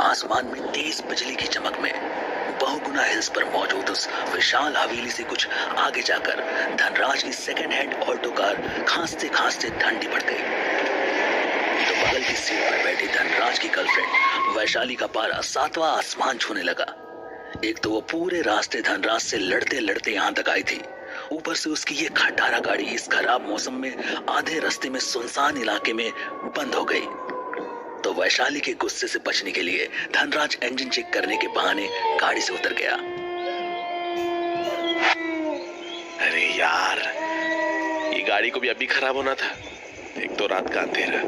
आसमान में तेज बिजली की चमक में बहुगुना हिल्स पर मौजूद उस विशाल हवेली से कुछ आगे जाकर धनराज की सेकंड हैंड ऑल्टो कार खांसते खांसते ठंडी पड़ गई। तो बगल की सीट पर बैठी धनराज की गर्लफ्रेंड वैशाली का पारा सातवां आसमान छूने लगा। एक तो वो पूरे रास्ते धनराज से लड़ते लड़ते यहाँ तक आई थी, ऊपर से उसकी ये खटारा गाड़ी इस खराब मौसम में आधे रास्ते में सुनसान इलाके में बंद हो गई। तो वैशाली के गुस्से से बचने के लिए धनराज इंजन चेक करने के बहाने गाड़ी से उतर गया। अरे यार, ये गाड़ी को भी अभी खराब होना था। एक तो रात का अंधेरा,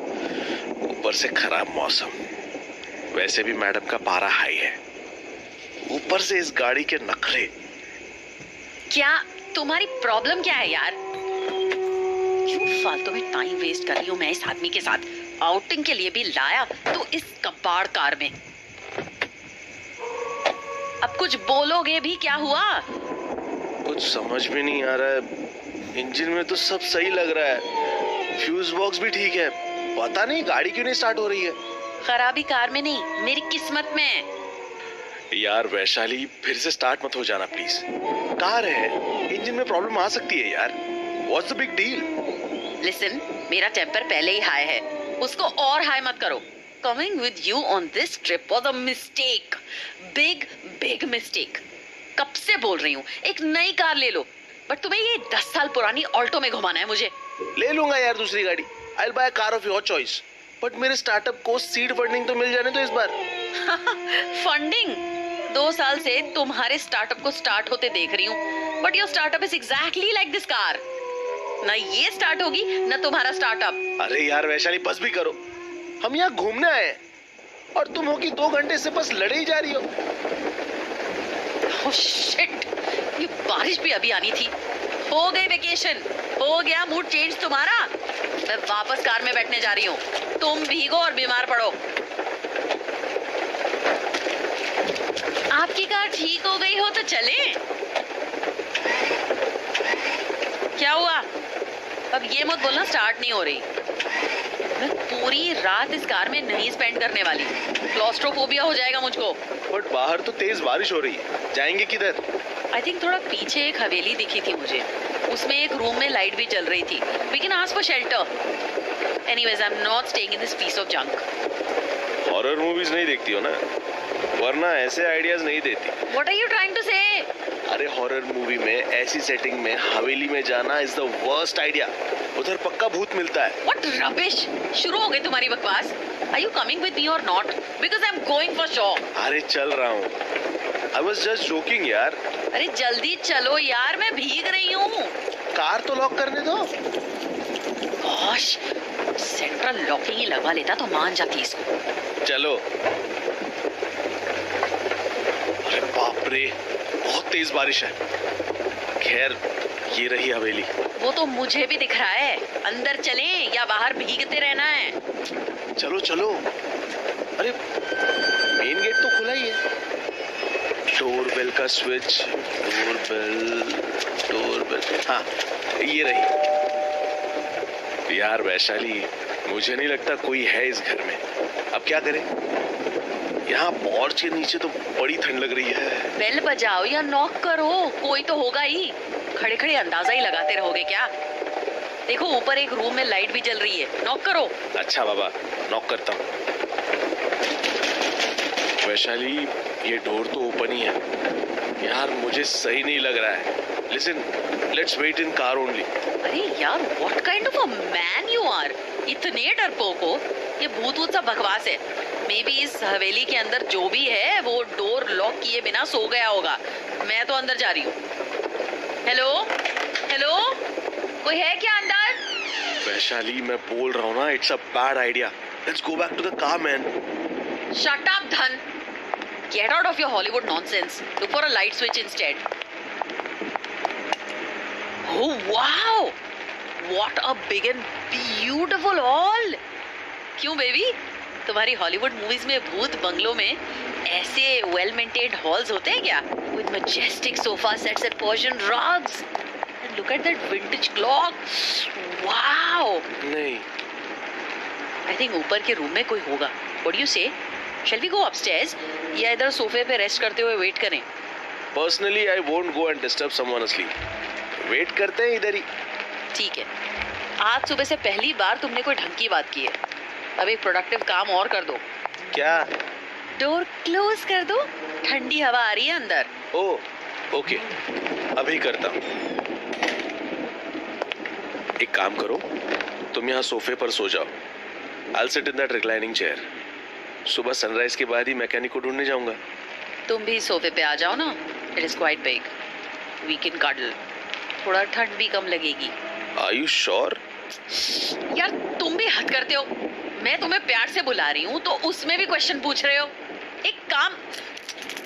ऊपर से खराब मौसम, वैसे भी मैडम का पारा हाई है, ऊपर से इस गाड़ी के नखरे। क्या तुम्हारी प्रॉब्लम क्या है यार? क्यों फालतू में टाइम वेस्ट कर रही हूँ मैं इस आदमी के साथ? आउटिंग के लिए भी लाया तो इस कबाड़ कार में। अब कुछ बोलोगे भी? क्या हुआ? कुछ समझ में नहीं आ रहा है। इंजन में तो सब सही लग रहा है, फ्यूज बॉक्स भी ठीक है, पता नहीं गाड़ी क्यों नहीं स्टार्ट हो रही है। खराबी कार में नहीं, मेरी किस्मत में है। यार वैशाली, फिर से स्टार्ट मत हो जाना प्लीज। कार है, इंजन में प्रॉब्लम आ सकती है यार। What's the big deal? Listen, मेरा टेम्पर पहले ही हाई है, उसको और हाई मत करो। Coming with you on this trip was a mistake, big big mistake. कब से बोल रही हूँ एक नई कार ले लो, बट तुम्हें ये 10 साल पुरानी ऑल्टो में घुमाना है मुझे। ले लूंगा यार दूसरी गाड़ी, I will buy a car of your choice, but मेरे स्टार्टअप को सीड फंडिंग तो मिल जाने दो इस बार। फंडिंग? 2 साल से तुम्हारे स्टार्टअप को स्टार्ट होते देख रही हूँ, but your startup is exactly like this car. ना ये स्टार्ट होगी ना तुम्हारा स्टार्टअप। अरे यार वैशाली, बस भी करो, हम यहाँ घूमने आए हैं और तुम हो कि 2 घंटे से बस लड़े ही जा रही हो। ओह शिट, ये बारिश भी अभी आनी थी। हो गई वेकेशन, हो गया मूड चेंज तुम्हारा। मैं वापस कार में बैठने जा रही हूँ, तुम भीगो और बीमार पड़ो। आपकी कार ठीक हो गई हो तो चलें। क्या हुआ? अब ये मत बोलना स्टार्ट नहीं हो रही। मैं पूरी रात इस कार में नहीं स्पेंड करने वाली, क्लॉस्ट्रोफोबिया हो जाएगा मुझको। बट बाहर तो तेज बारिश हो रही है, जाएंगे किधर? आई थिंक थोड़ा पीछे एक हवेली दिखी थी मुझे, उसमें एक रूम में लाइट भी जल रही थी। We can ask for shelter. Anyways, I am not staying in this piece of junk. Horror movies नहीं देखती हो ना, वरना ऐसे आइडियाज नहीं देती। What are you trying to say? अरे हॉरर मूवी में ऐसी सेटिंग में हवेली में जाना इज द वर्स्ट आइडिया, उधर पक्का भूत मिलता है। व्हाट रबिश, शुरू हो गई तुम्हारी बकवास। Are you coming with me or not? Because I am going for sure. अरे चल रहा हूँ, आई वाज जस्ट जोकिंग यार। अरे जल्दी चलो यार, मैं भीग रही हूँ। कार तो लॉक करने दो। गॉश, सेंट्रल लॉकिंग ही लगवा लेता तो मान जाती इसको। चलो। अरे बाप रे, बहुत तेज बारिश है। खैर, ये रही हवेली। वो तो मुझे भी दिख रहा है। अंदर चलें या बाहर भीगते रहना है? चलो चलो। अरे मेन गेट तो खुला ही है। डोरबेल का स्विच, डोरबेल, हाँ ये रही। यार वैशाली, मुझे नहीं लगता कोई है इस घर में। अब क्या करें? यहाँ पोर्च के नीचे तो बड़ी ठंड लग रही है। बेल बजाओ या नॉक करो, कोई तो होगा ही। खड़े खड़े अंदाजा ही लगाते रहोगे क्या? देखो ऊपर एक रूम में लाइट भी जल रही है, नॉक करो। अच्छा बाबा, नॉक करता हूँ। वैशाली, ये डोर तो ओपन ही है। यार मुझे सही नहीं लग रहा है। Listen, let's wait in car only. अरे यार, what kind of a man you are? इतने डरपोक हो? ये भूत वूत सा बकवास है। मे बी इस हवेली के अंदर जो भी है वो डोर लॉक किए बिना सो गया होगा। मैं तो अंदर जा रही हूँ। हेलो हेलो, कोई है क्या अंदर? वैशाली, मैं बोल रहा हूँ ना, it's a bad idea. Let's go back to the car man. Shut up Dhan, get out of your Hollywood nonsense. Look for a light switch instead. Oh wow, what a big and beautiful hall. क्यों baby, तुम्हारी Hollywood movies में भूत बंगलों में ऐसे well maintained halls होते हैं क्या? With majestic sofa sets and Persian rugs. And look at that vintage clock. Wow. नहीं। I think ऊपर के रूम में कोई होगा. What do you say? Shall we go upstairs या इधर सोफे पे रेस्ट करते हुए वेट करें? Personally I won't go and disturb someone asleep. Wait करते हैं इधर ही. ठीक है. आज सुबह से पहली बार तुमने कोई ढंग की बात की है. अब एक प्रोडक्टिव काम और कर दो. क्या? डोर क्लोज कर दो. ठंडी हवा आ रही है अंदर. ओह ओके, अभी करता हूँ. एक काम करो, तुम यहाँ सोफे पर सो जाओ. I'll sit in that reclining chair. सुबह सनराइज के बाद ही मैकेनिक को ढूंढने जाऊंगा. तुम भी सोफे पे आ जाओ ना. It is quite big. We can cuddle. थोड़ा ठंड भी कम लगेगी. Are you sure? यार तुम भी हद करते हो. मैं तुम्हें प्यार से बुला रही हूँ तो उसमें भी क्वेश्चन पूछ रहे हो. एक काम.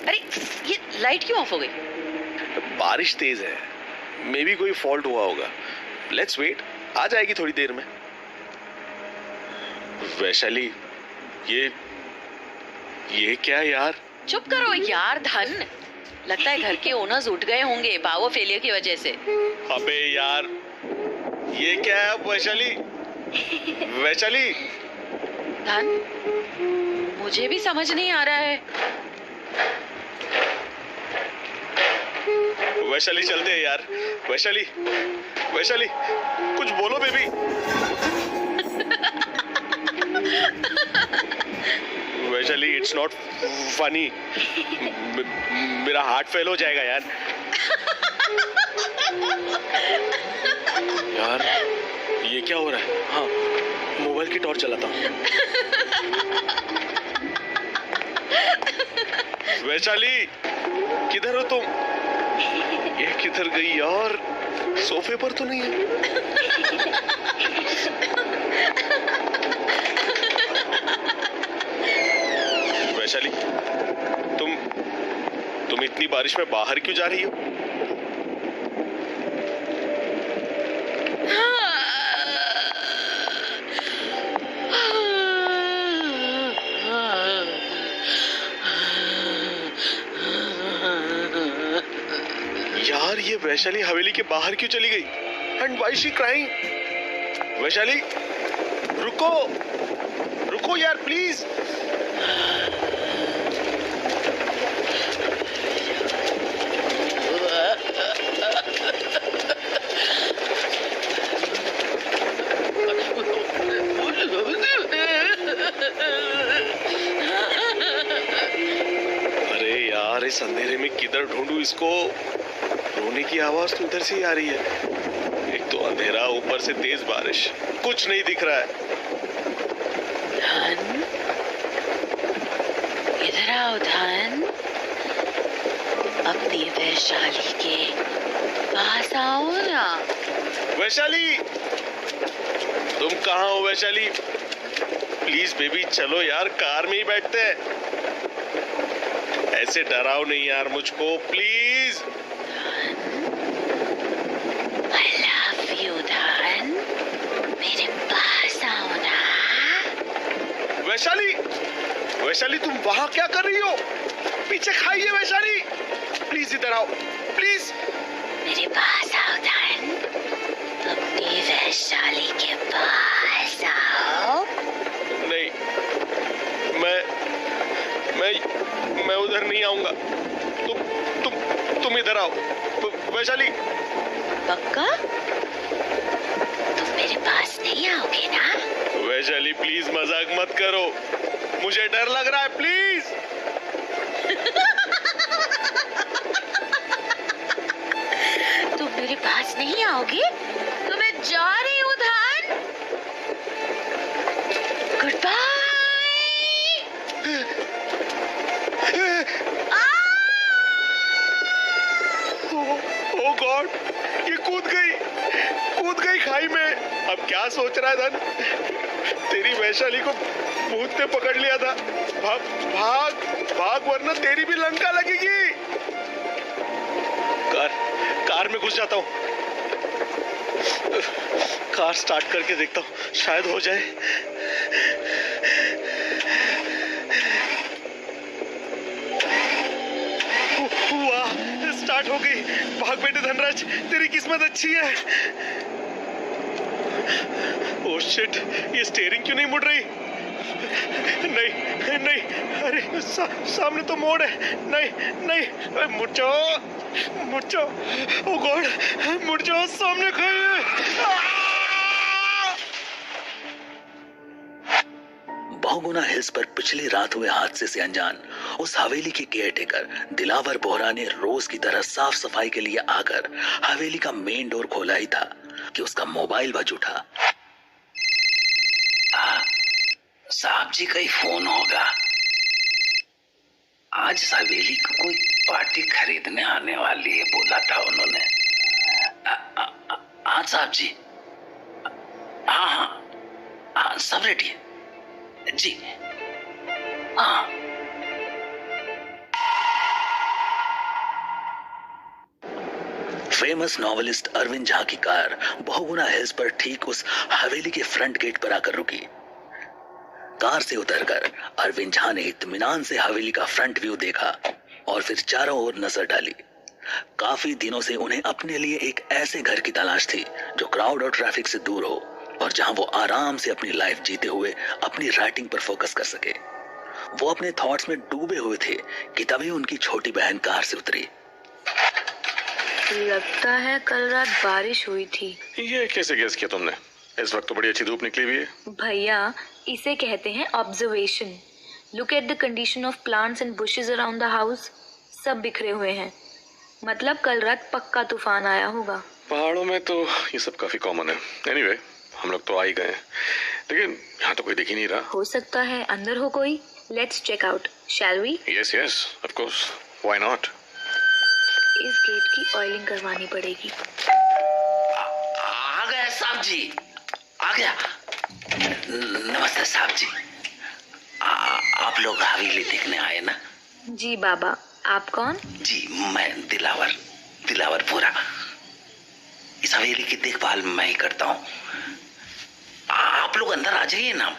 अरे ये लाइट क्यों ऑफ हो गई? बारिश तेज है, मे बी कोई फॉल्ट हुआ होगा. लेट्स वेट, आ जाएगी थोड़ी देर में. वैशाली, ये क्या यार? चुप करो यार धन. लगता है घर के ओनर्स उठ गए होंगे पावर फेलियर की वजह से. अबे यार, ये क्या है वैशाली? वैशाली, धन, मुझे भी समझ नहीं आ रहा है. वैशाली चलते हैं यार. वैशाली, वैशाली, कुछ बोलो baby. Vaishali, it's not funny. मेरा हार्ट फेल हो जाएगा यार. यार ये क्या हो रहा है? हाँ, मोबाइल की टॉर्च चलाता हूँ. वैशाली, किधर हो तुम? ये किधर गई यार? सोफे पर तो नहीं है. वैशाली, तुम इतनी बारिश में बाहर क्यों जा रही हो? यार ये वैशाली हवेली के बाहर क्यों चली गई? And why she crying? Vaishali, रुको रुको यार प्लीज. अरे यार, इस अंधेरे में किधर ढूंढूं इसको? रोने की आवाज तो उधर से ही आ रही है. एक तो अंधेरा, ऊपर से तेज बारिश, कुछ नहीं दिख रहा है. धन, इधर आओ धन. अपनी वैशाली के पास आओ ना. वैशाली, तुम कहाँ हो वैशाली? प्लीज बेबी चलो यार, कार में ही बैठते हैं. ऐसे डराओ नहीं यार मुझको, प्लीज. I love you धन. मेरे पास आओ ना. वैशाली, वैशाली तुम वहां क्या कर रही हो? पीछे खाइए वैशाली. प्लीज इधर आओ, प्लीज. मेरे पास आओ धन. अपनी वैशाली के पास आओ. नहीं, मैं उधर नहीं आऊंगा. तुम इधर आओ वैशाली. पक्का? तुम मेरे पास नहीं आओगे ना? वैशाली प्लीज मजाक मत करो, मुझे डर लग रहा है. प्लीज. तुम मेरे पास नहीं आओगे तो मैं जा रही हूँ धन. Good bye. ओ गॉड, ये कूद गई खाई में. अब क्या सोच रहा है धन? तेरी वैशाली को भूत ने पकड़ लिया था. भाग वरना तेरी भी लंका लगेगी. कार में घुस जाता हूँ. कार स्टार्ट करके देखता हूँ, शायद हो जाए. वाह, स्टार्ट हो गई. भाग बेटे धनराज, तेरी किस्मत अच्छी है. ओह शिट, ये स्टीयरिंग क्यों नहीं मुड़ रही? नहीं नहीं, अरे सामने तो मोड़ है। नहीं नहीं, मुड़ जाओ मुड़ जाओ, ओ गॉड, मुड़ जाओ, सामने खड़ी है। बहुगुना हिल्स पर पिछली रात हुए हादसे से अनजान उस हवेली के केयरटेकर दिलावर बोहरा ने रोज की तरह साफ सफाई के लिए आकर हवेली का मेन डोर खोला ही था कि उसका मोबाइल बज उठा। साहब जी का ही फोन होगा। आज हवेली को कोई पार्टी खरीदने आने वाली है, बोला था उन्होंने। हाँ साहब जी, हाँ हाँ हाँ, सब रेडी है जी। हाँ फेमस नॉवेलिस्ट अरविंद झा की कार बहुगुना हिल्स पर ठीक उस हवेली के फ्रंट गेट पर आकर रुकी। कार से उतरकर अरविंद झा ने इत्मीनान से हवेली का फ्रंट व्यू देखा और फिर चारों ओर नजर डाली। काफी दिनों से उन्हें अपने लिए एक ऐसे घर की तलाश थी जो क्राउड और ट्रैफिक से दूर हो और जहां वो आराम से अपनी लाइफ जीते हुए अपनी राइटिंग पर फोकस कर सके। वो अपने थॉट्स में डूबे हुए थे कि तभी उनकी छोटी बहन कार से उतरी। लगता है कल रात बारिश हुई थी। ये कैसे गेस किया तुमने? इस वक्त तो बड़ी अच्छी धूप निकली हुई है। भैया, इसे कहते हैं observation. Look at the condition of plants and bushes around the house. सब बिखरे हुए हैं, मतलब कल रात पक्का तूफान आया होगा। पहाड़ों में तो ये सब काफी कॉमन है। एनीवे, हम लोग तो आ ही गए हैं, लेकिन यहाँ तो कोई दिख ही नहीं रहा। हो सकता है अंदर हो कोई। Let's check out, shall we? Yes yes, of course, why not. इस गेट की ऑयलिंग करवानी पड़ेगी। आ गए साहब जी, आ गया। नमस्ते साहब जी, आप लोग हवेली देखने आए ना? जी बाबा, आप कौन? जी मैं दिलावर बोरा। इस हवेली की देखभाल मैं ही करता हूँ। आप लोग अंदर आ जाइए ना,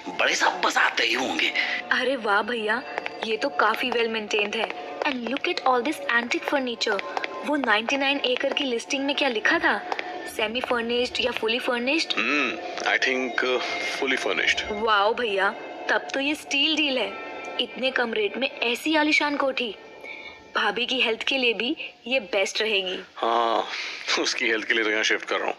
बड़े साहब बस आते ही होंगे। अरे वाह भैया, ये तो काफी वेल मेंटेन्ड है। And look at all this antique furniture. वो 99 एकड़ की लिस्टिंग में क्या लिखा था? सेमी फर्निश्ड या fully furnished? I think fully furnished. Wow भैया, तब तो ये स्टील डील है। इतने कम रेट में ऐसी आलीशान कोठी। भाभी की हेल्थ के लिए भी ये बेस्ट रहेगी। हाँ, उसकी हेल्थ के लिए तो यहाँ शिफ्ट कर रहा हूँ,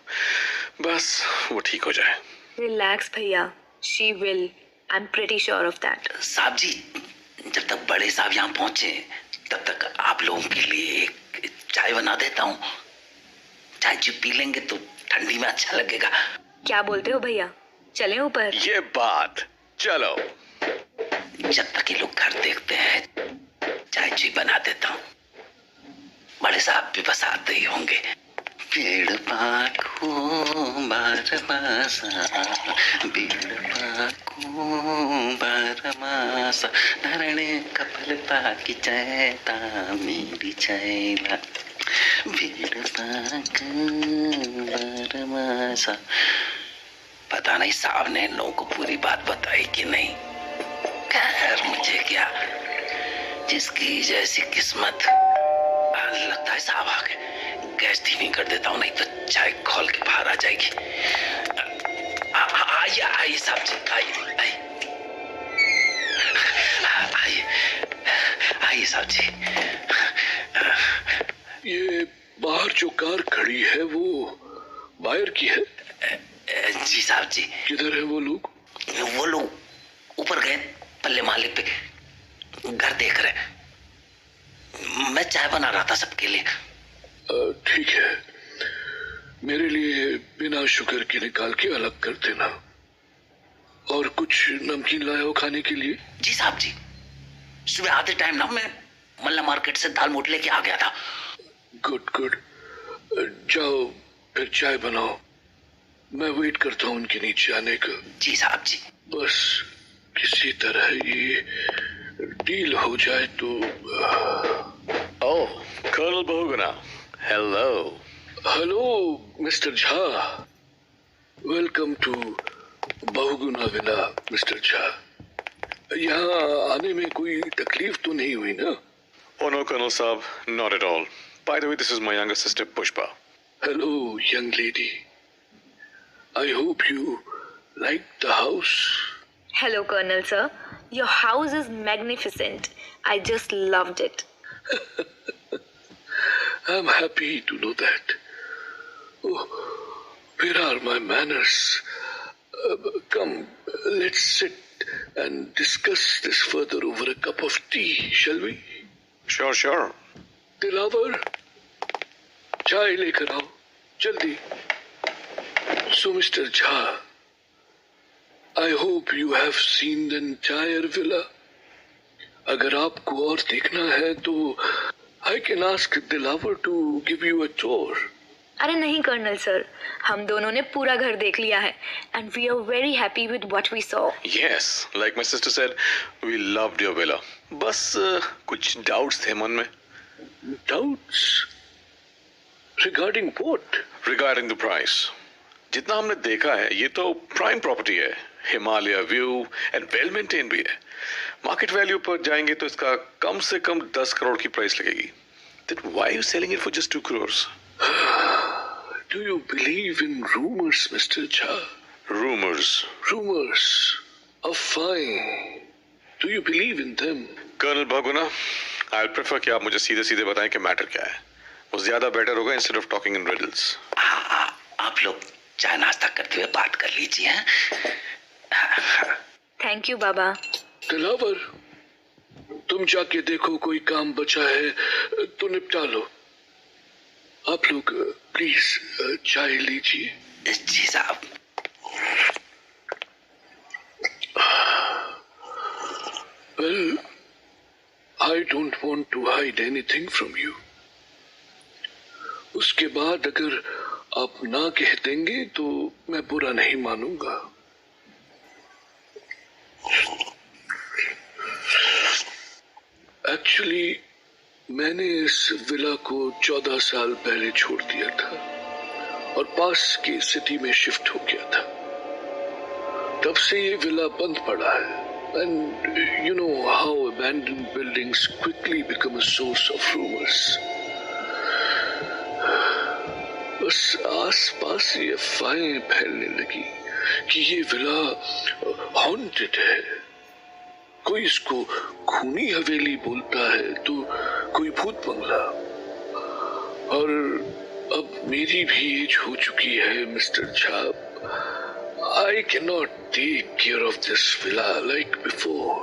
बस वो ठीक हो जाए। रिलैक्स भैया, she will. I am pretty sure of that. साहब जी, जब तक बड़े साहब यहाँ पहुंचे तब तक आप लोगों के लिए एक चाय बना देता हूँ। चाय जी पी लेंगे तो ठंडी में अच्छा लगेगा। क्या बोलते हो भैया, चलें ऊपर? ये बात, चलो। जब तक ये लोग घर देखते हैं, चाय जी बना देता हूँ। बड़े साहब भी बस आते ही होंगे। पेड़ पाखो बारमासा, पेड़ पाखो बारमासा, धरणे कपल पाकी चैता मेरी चैला, पेड़ पाख बारमासा। पता नहीं साहब ने इन लोगों को पूरी बात बताई कि नहीं। खैर मुझे क्या, जिसकी जैसी किस्मत। लगता है साहब आ गए। गैस धीमी कर देता हूँ, नहीं तो चाय खोल के बाहर आ जाएगी। आइए आइए साहब जी, आइए आइए आइए साहब जी। ये बाहर जो कार खड़ी है वो बायर की है? जी साहब जी। किधर है वो लोग? वो लोग ऊपर गए पल्ले माले पे, घर देख रहे। मैं चाय बना रहा था सबके लिए। ठीक है, मेरे लिए बिना शुगर के निकाल के अलग कर देना। और कुछ नमकीन लाया हो खाने के लिए? जी साहब जी, सुबह आधे टाइम ना मैं मल्ला मार्केट से दाल मोट लेके आ गया था। गुड गुड, जाओ फिर चाय बनाओ, मैं वेट करता हूँ उनके नीचे आने का। जी साहब जी। बस किसी तरह ये डील हो जाए तो। Oh, colonel Bahuguna, hello. Hello mister Jha, welcome to Bahuguna villa mister Jha. यहाँ आने में कोई तकलीफ तो नहीं हुई ना? Oh no, Colonel Saab, not at all. By the way, this is my younger sister Pushpa. Hello, young lady. I hope you like the house. Hello, Colonel sir. Your house is magnificent. I just loved it. I'm happy to know that. Oh, where are my manners? Come, let's sit and discuss this further over a cup of tea, shall we? Sure. Dilawar, चाय लेकर आओ, जल्दी. So, Mr. Jha, I hope you have seen the entire villa. अगर आपको और देखना है तो I can ask Dilawar to give you a tour. अरे नहीं कर्नल सर, हम दोनों ने पूरा घर देख लिया है and we are very happy with what we saw. Yes, like my sister said, we loved your villa. बस कुछ doubts थे मन में. Doubts? Regarding what? Regarding the price. जितना हमने देखा है ये तो प्राइम प्रॉपर्टी है, Himalaya view and well maintain भी है. मार्केट वैल्यू पर जाएंगे तो इसका कम से कम 10 करोड़ की प्राइस लगेगी. Then why are you selling it for just 2 crores? Do you believe in rumors, Mr. Jha? Rumors. Rumors are fine. Do you believe in them? Colonel Bahuguna, I prefer कि आप मुझे सीधे सीधे बताएं कि मैटर क्या है. वो ज्यादा बेटर होगा instead of talking in riddles. आप लोग चाय नाश्ता करते हुए बात कर लीजिए. थैंक यू बाबा. दिलावर, तुम जाके देखो कोई काम बचा है तो निपटा लो. आप लोग प्लीज चाय लीजिए. जी साहब. Well, I don't want to hide anything from you. उसके बाद अगर आप ना कह देंगे तो मैं बुरा नहीं मानूंगा. एक्चुअली मैंने इस विला को 14 साल पहले छोड़ दिया था और पास की सिटी में शिफ्ट हो गया था. तब से ये विला बंद पड़ा है. And you know how abandoned buildings quickly become a source of rumors. बस आस-पास ये अफवाहें फैलने लगी कि ये विला हॉन्टेड है. कोई इसको खूनी हवेली बोलता है तो कोई भूत बंगला. और अब मेरी भी एज हो चुकी है mister Jha. I cannot take care of this villa like before.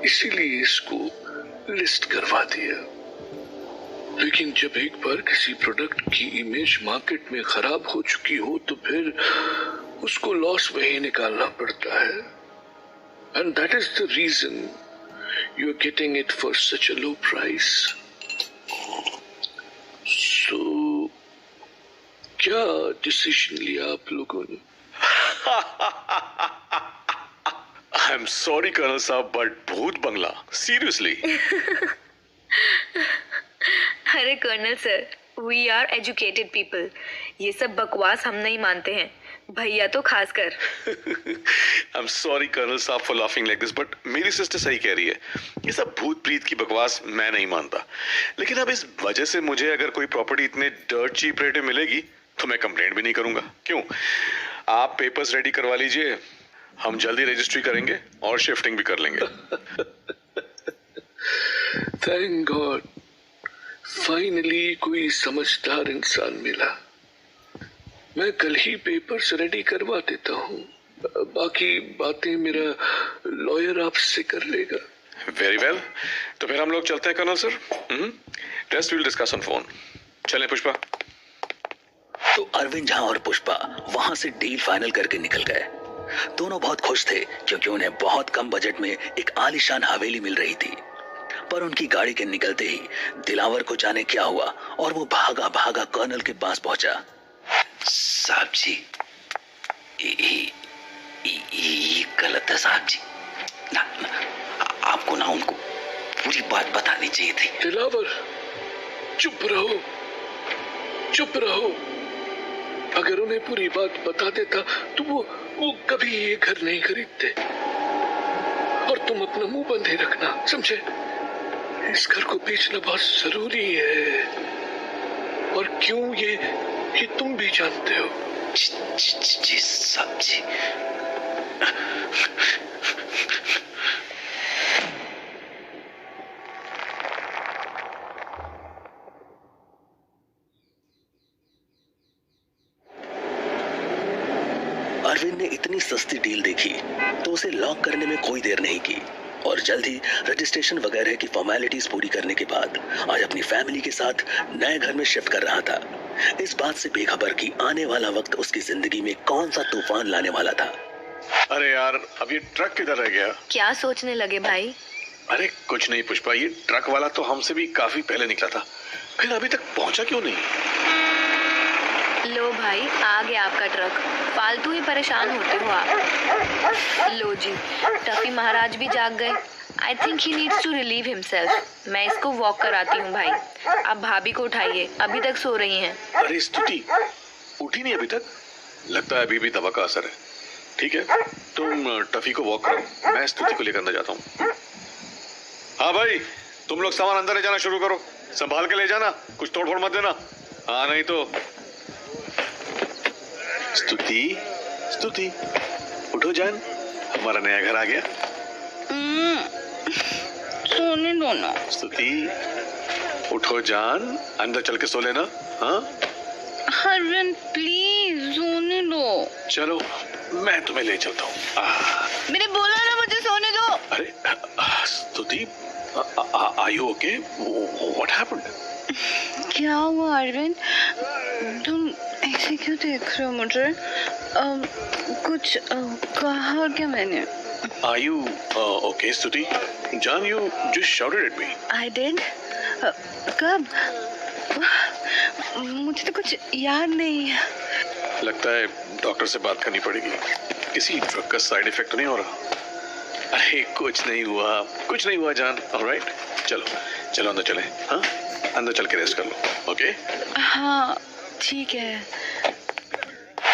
इसीलिए इसको लिस्ट करवा दिया. लेकिन जब एक बार किसी प्रोडक्ट की इमेज मार्केट में खराब हो चुकी हो तो फिर उसको लॉस में ही निकालना पड़ता है. And that is the reason you are getting it for such a low price. So, क्या डिसीजन लिया आप लोगों ने? I'm sorry कर्नल साहब, but भूत बंगला, seriously. अरे colonel sir, we are educated people. ये सब बकवास हम नहीं मानते हैं, भैया तो खासकर. I'm sorry कर्नल साहब for laughing like this, but मेरी सिस्टर सही कह रही है. ये सब भूत प्रीत की बकवास मैं नहीं मानता. लेकिन अब इस वजह से मुझे अगर कोई प्रॉपर्टी इतने डर्ट चीप रेट में मिलेगी तो मैं कंप्लेंट भी नहीं करूंगा. क्यों? आप पेपर्स रेडी करवा लीजिए, हम जल्दी रजिस्ट्री करेंगे और शिफ्टिंग भी कर लेंगे. थैंक गॉड, फाइनली कोई समझदार इंसान मिला. मैं कल ही पेपर्स रेडी करवा देता हूँ. बाकी बातें मेरा लॉयर आपसे कर लेगा. वेरी वेल, तो फिर हम लोग चलते हैं colonel sir. Rest will discuss on phone. चलें पुष्पा. तो अरविंद झा और पुष्पा वहां से डील फाइनल करके निकल गए. दोनों बहुत खुश थे क्योंकि उन्हें बहुत कम बजट में एक आलीशान हवेली मिल रही थी. पर उनकी गाड़ी के निकलते ही दिलावर को जाने क्या हुआ और वो भागा भागा कर्नल के पास पहुंचा. साहब जी, ये गलत है साहब जी. ना, आपको ना उनको पूरी बात बतानी चाहिए थी. दिलावर, चुप रहो, चुप रहो. अगर उन्हें पूरी बात बता देता तो वो कभी ये घर नहीं खरीदते. और तुम अपना मुंह बंद ही रखना, समझे? इस घर को बेचना बहुत जरूरी है. और क्यों ये तुम भी जानते हो. जी साहब जी, अरविंद ने इतनी सस्ती डील देखी तो उसे लॉक करने में कोई देर नहीं की और जल्द ही रजिस्ट्रेशन वगैरह की फॉर्मेलिटीज पूरी करने के बाद आज अपनी फैमिली के साथ नए घर में शिफ्ट कर रहा था। इस बात से बेखबर कि आने वाला वक्त उसकी जिंदगी में कौन सा तूफान लाने वाला था। अरे यार, अब ये ट्रक किधर रह गया? क्या सोचने लगे भाई? अरे कुछ नहीं पुष्पा, ये ट्रक वाला तो हमसे भी काफी पहले निकला था, फिर अभी तक पहुंचा क्यों नहीं? लो भाई, आ गया आपका ट्रक। फालतू ही परेशान होते हो आप। लो जी, टफी महाराज भी जाग गए। I think he needs to relieve himself. मैं इसको वॉक कराती हूँ भाई। आप भाभी को उठाइए, अभी तक सो रही हैं। अरे स्तुति, उठी नहीं अभी तक? लगता है अभी भी दवा का असर है। ठीक है, तुम टफी को वॉक करो, मैं स्तुति को लेकर अंदर जाता हूँ। हाँ भाई, तुम लोग सामान अंदर ले जाना शुरू करो, संभाल के ले जाना, कुछ तोड़ फोड़ मत देना। हाँ नहीं तो। स्तुति, स्तुति, उठो जान, हमारा नया घर आ गया। सोने दो ना। स्तुति, उठो जान, अंदर चल के सो लेना। हाँ अरविंद प्लीज सोने दो। चलो मैं तुम्हें ले चलता हूँ। मैंने बोला ना मुझे सोने दो। अरे Stuti, are you okay? What happened? क्या हुआ अरविंद? तुम ऐसे क्यों देख रहे हो मुझे? कुछ कहा क्या मैंने? Are you okay, स्तुति? John, you just shouted at me. I did? कब? मुझे तो कुछ याद नहीं। लगता है डॉक्टर से बात करनी पड़ेगी। किसी ड्रग का साइड इफेक्ट तो नहीं हो रहा? अरे कुछ नहीं हुआ जान। ऑलराइट, चलो चलो अंदर चले। हाँ, अंदर चल के रेस्ट कर लो। ओके? हाँ ठीक है।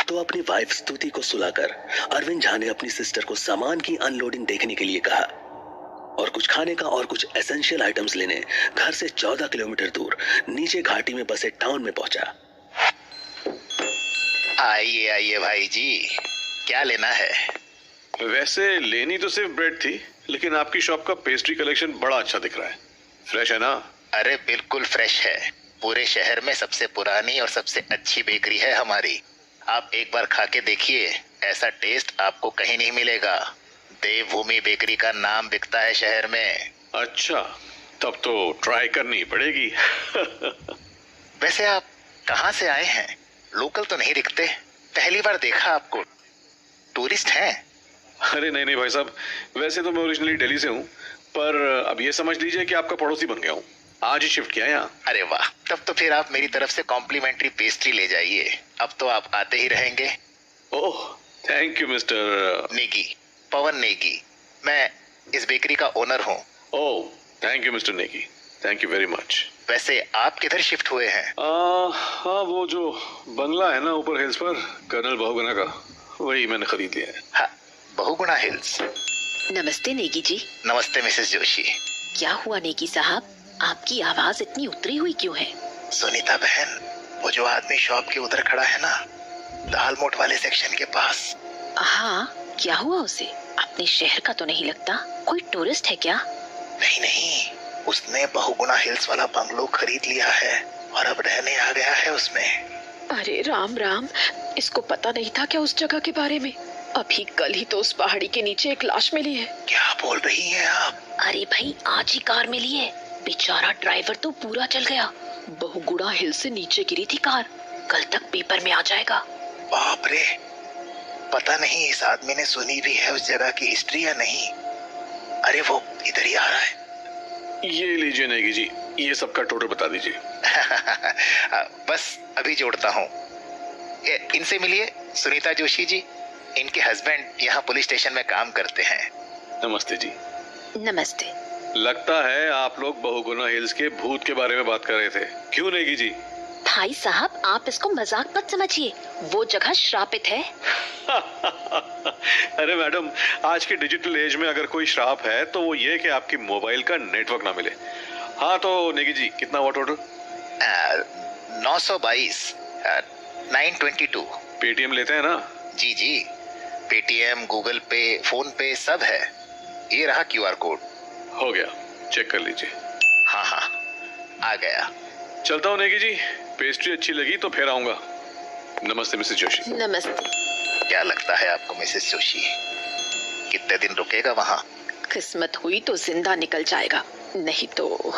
तो अपनी वाइफ स्तुति को सुलाकर अरविंद झा ने अपनी सिस्टर को सामान की अनलोडिंग देखने के लिए कहा और कुछ खाने का और कुछ एसेंशियल आइटम्स लेने घर से 14 किलोमीटर दूर नीचे घाटी में बसे टाउन में पहुंचा। आइए आइए भाई जी, क्या लेना है? वैसे लेनी तो सिर्फ ब्रेड थी, लेकिन आपकी शॉप का पेस्ट्री कलेक्शन बड़ा अच्छा दिख रहा है। फ्रेश है ना? अरे बिल्कुल फ्रेश है। पूरे शहर में सबसे पुरानी और सबसे अच्छी बेकरी है हमारी। आप एक बार खा के देखिए, ऐसा टेस्ट आपको कहीं नहीं मिलेगा। देवभूमि बेकरी का नाम बिकता है शहर में। अच्छा, तब तो ट्राई करनी पड़ेगी। वैसे आप कहाँ से आए हैं? लोकल तो नहीं दिखते, पहली बार देखा आपको। टूरिस्ट हैं? अरे नहीं भाई साहब, वैसे तो मैं ओरिजिनली दिल्ली से हूँ, पर अब ये समझ लीजिए कि आपका पड़ोसी बन गया हूँ। आज ही शिफ्ट किया यहाँ। अरे वाह, तब तो फिर आप मेरी तरफ से कॉम्प्लीमेंट्री पेस्ट्री ले जाइए। अब तो आप आते ही रहेंगे। Oh thank you mister Negi, Pavan Negi. मैं इस बेकरी का ओनर हूँ। Oh thank you mister Negi, thank you very much. वैसे आप किधर शिफ्ट हुए हैं? हाँ, वो जो बंगला है ना ऊपर हिल्स पर, कर्नल बहुगुणा का, वही मैंने खरीद लिया है। हाँ, बहुगुणा हिल्स। नमस्ते नेगी जी। नमस्ते मिसेस जोशी। क्या हुआ नेगी साहब, आपकी आवाज इतनी उतरी हुई क्यों है? सुनीता बहन, वो जो आदमी शॉप के उधर खड़ा है ना, दाल मोट वाले सेक्शन के पास। हाँ, क्या हुआ उसे? अपने शहर का तो नहीं लगता। कोई टूरिस्ट है क्या? नहीं, उसने बहुगुणा हिल्स वाला बंगलो खरीद लिया है और अब रहने आ गया है उसमें। अरे राम राम, इसको पता नहीं था क्या उस जगह के बारे में? अभी कल ही तो उस पहाड़ी के नीचे एक लाश मिली है। क्या बोल रही हैं आप? अरे भाई, आज ही कार मिली है। बेचारा ड्राइवर तो पूरा जल गया। बहुगुणा हिल से नीचे गिरी थी कार, कल तक पेपर में आ जाएगा। बाप रे, पता नहीं इस आदमी ने सुनी भी है उस जगह की हिस्ट्री या नहीं। अरे वो इधर ही आ रहा है। ये लीजिए नेगी जी, ये सबका टोटल बता दीजिए। बस अभी जोड़ता हूँ। इनसे मिलिए, सुनीता जोशी जी। इनके हस्बैंड यहाँ पुलिस स्टेशन में काम करते हैं। नमस्ते जी। नमस्ते। लगता है आप लोग बहुगुणा हिल्स के भूत के बारे में बात कर रहे थे, क्यों नेगी जी? भाई साहब, आप इसको मजाक मत समझिए, वो जगह श्रापित है। अरे मैडम, आज के डिजिटल एज में अगर कोई श्राप है तो वो ये कि आपकी मोबाइल का नेटवर्क ना मिले। हाँ तो नेगी जी, कितना हुआ टोटल? 922 922। पेटीएम लेते हैं ना? जी जी, पेटीएम, गूगल पे, फोन पे सब है। ये रहा QR कोड। हो गया, चेक कर लीजिए। हाँ हाँ, आ गया। चलता हूँ नेगी जी, पेस्ट्री अच्छी लगी तो फिर आऊंगा। नमस्ते मिसेस जोशी। नमस्ते। क्या लगता है आपको मिसेस जोशी, कितने दिन रुकेगा वहाँ? किस्मत हुई तो जिंदा निकल जाएगा, नहीं तो।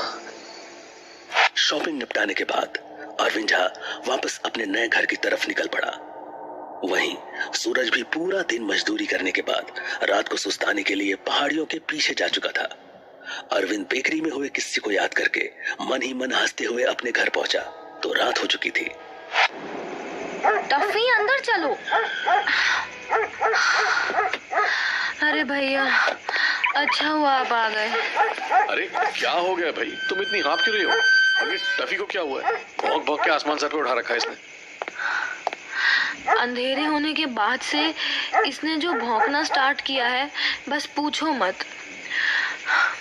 शॉपिंग निपटाने के बाद अरविंद झा वापस अपने नए घर की तरफ निकल पड़ा। वहीं सूरज भी पूरा दिन मजदूरी करने के बाद रात को सुस्ताने के लिए पहाड़ियों के पीछे जा चुका था। अरविंद बेकरी में हुए किस्से को याद करके मन ही मन हंसते हुए अपने घर पहुंचा तो रात हो चुकी थी। टफी अंदर चलो। अरे भैया, अच्छा हुआ आप आ गए। अरे क्या हो गया भाई, तुम इतनी हाँफ क्यों रही हो? अभी टफी को क्या हुआ है? भौंक भौंक के आसमान सर पे उठा रखा है इसने। अंधेरे होने के बाद से इसने जो भौंकना स्टार्ट किया है, बस पूछो मत।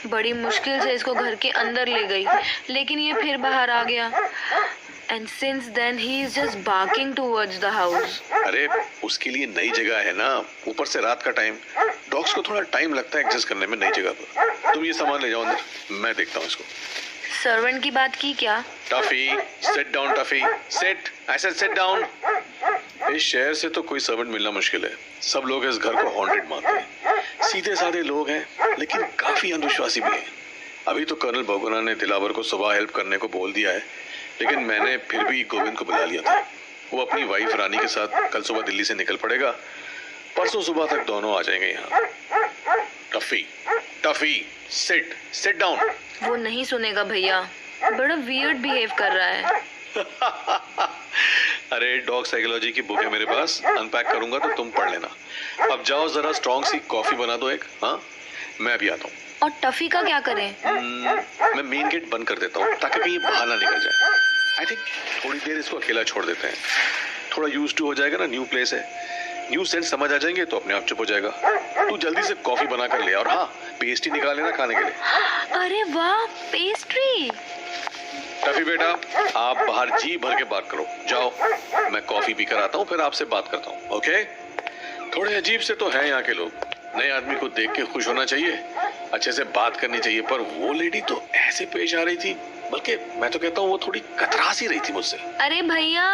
बड़ी मुश्किल से इसको घर के अंदर ले गई, लेकिन ये फिर बाहर आ गया। And since then he is just barking towards the house. अरे उसके लिए नई जगह है ना, ऊपर से रात का टाइम, डॉग्स को थोड़ा टाइम लगता है एडजस्ट करने में नई जगह पर। तुम ये सामान ले जाओ अंदर, मैं देखता हूँ इसको। सर्वेंट की बात की क्या? Tuffy, sit down Tuffy, sit, I said sit down. इस शहर से तो कोई सर्वेंट मिलना मुश्किल है। सब लोग इस घर को हॉन्टेड मानते हैं। सीधे साधे लोग हैं, लेकिन काफी अंधविश्वासी भी हैं। अभी तो कर्नल बहुगुणा ने दिलावर को सुबह हेल्प करने को बोल दिया है, लेकिन मैंने फिर भी गोविंद को बुला लिया था। वो अपनी वाइफ रानी के साथ कल सुबह दिल्ली से निकल पड़ेगा। परसों सुबह तक दोनों आ जाएंगे यहाँ। Tuffy, Tuffy, sit, sit down. वो नहीं सुनेगा भैया, बड़ा वियर्ड बिहेव कर रहा है। अरे डॉग साइकोलॉजी की बुक है मेरे पास, अनपैक करूंगा तो तुम पढ़ लेना। अब जाओ जरा स्ट्रॉन्ग सी कॉफी बना दो एक। हाँ, मैं अभी आता हूँ। और टफी का क्या करें? मैं मेन गेट बंद कर देता हूँ ताकि कहीं बाहर ना निकल जाए। आई थिंक थोड़ी देर इसको अकेला छोड़ देते हैं, थोड़ा यूज टू हो जाएगा ना, न्यू प्लेस है, न्यू सेंट समझ आ जाएंगे तो अपने आप चुप हो जाएगा। तू जल्दी से कॉफी बना कर ले, और हाँ, पेस्ट्री निकाल लेना खाने के लिए। अरे वाह, पेस्ट्री। टफी बेटा, आप बाहर जी भर के बात करो। जाओ, मैं कॉफी पीकर आता हूँ, फिर आपसे बात करता हूँ। ओके? थोड़े अजीब से तो हैं यहाँ के लोग। नए आदमी को देख के खुश होना चाहिए, अच्छे से बात करनी चाहिए, पर वो लेडी तो ऐसे पेश आ रही थी, बल्कि मैं तो कहता हूँ वो थोड़ी कतरा सी रही थी मुझसे। अरे भैया,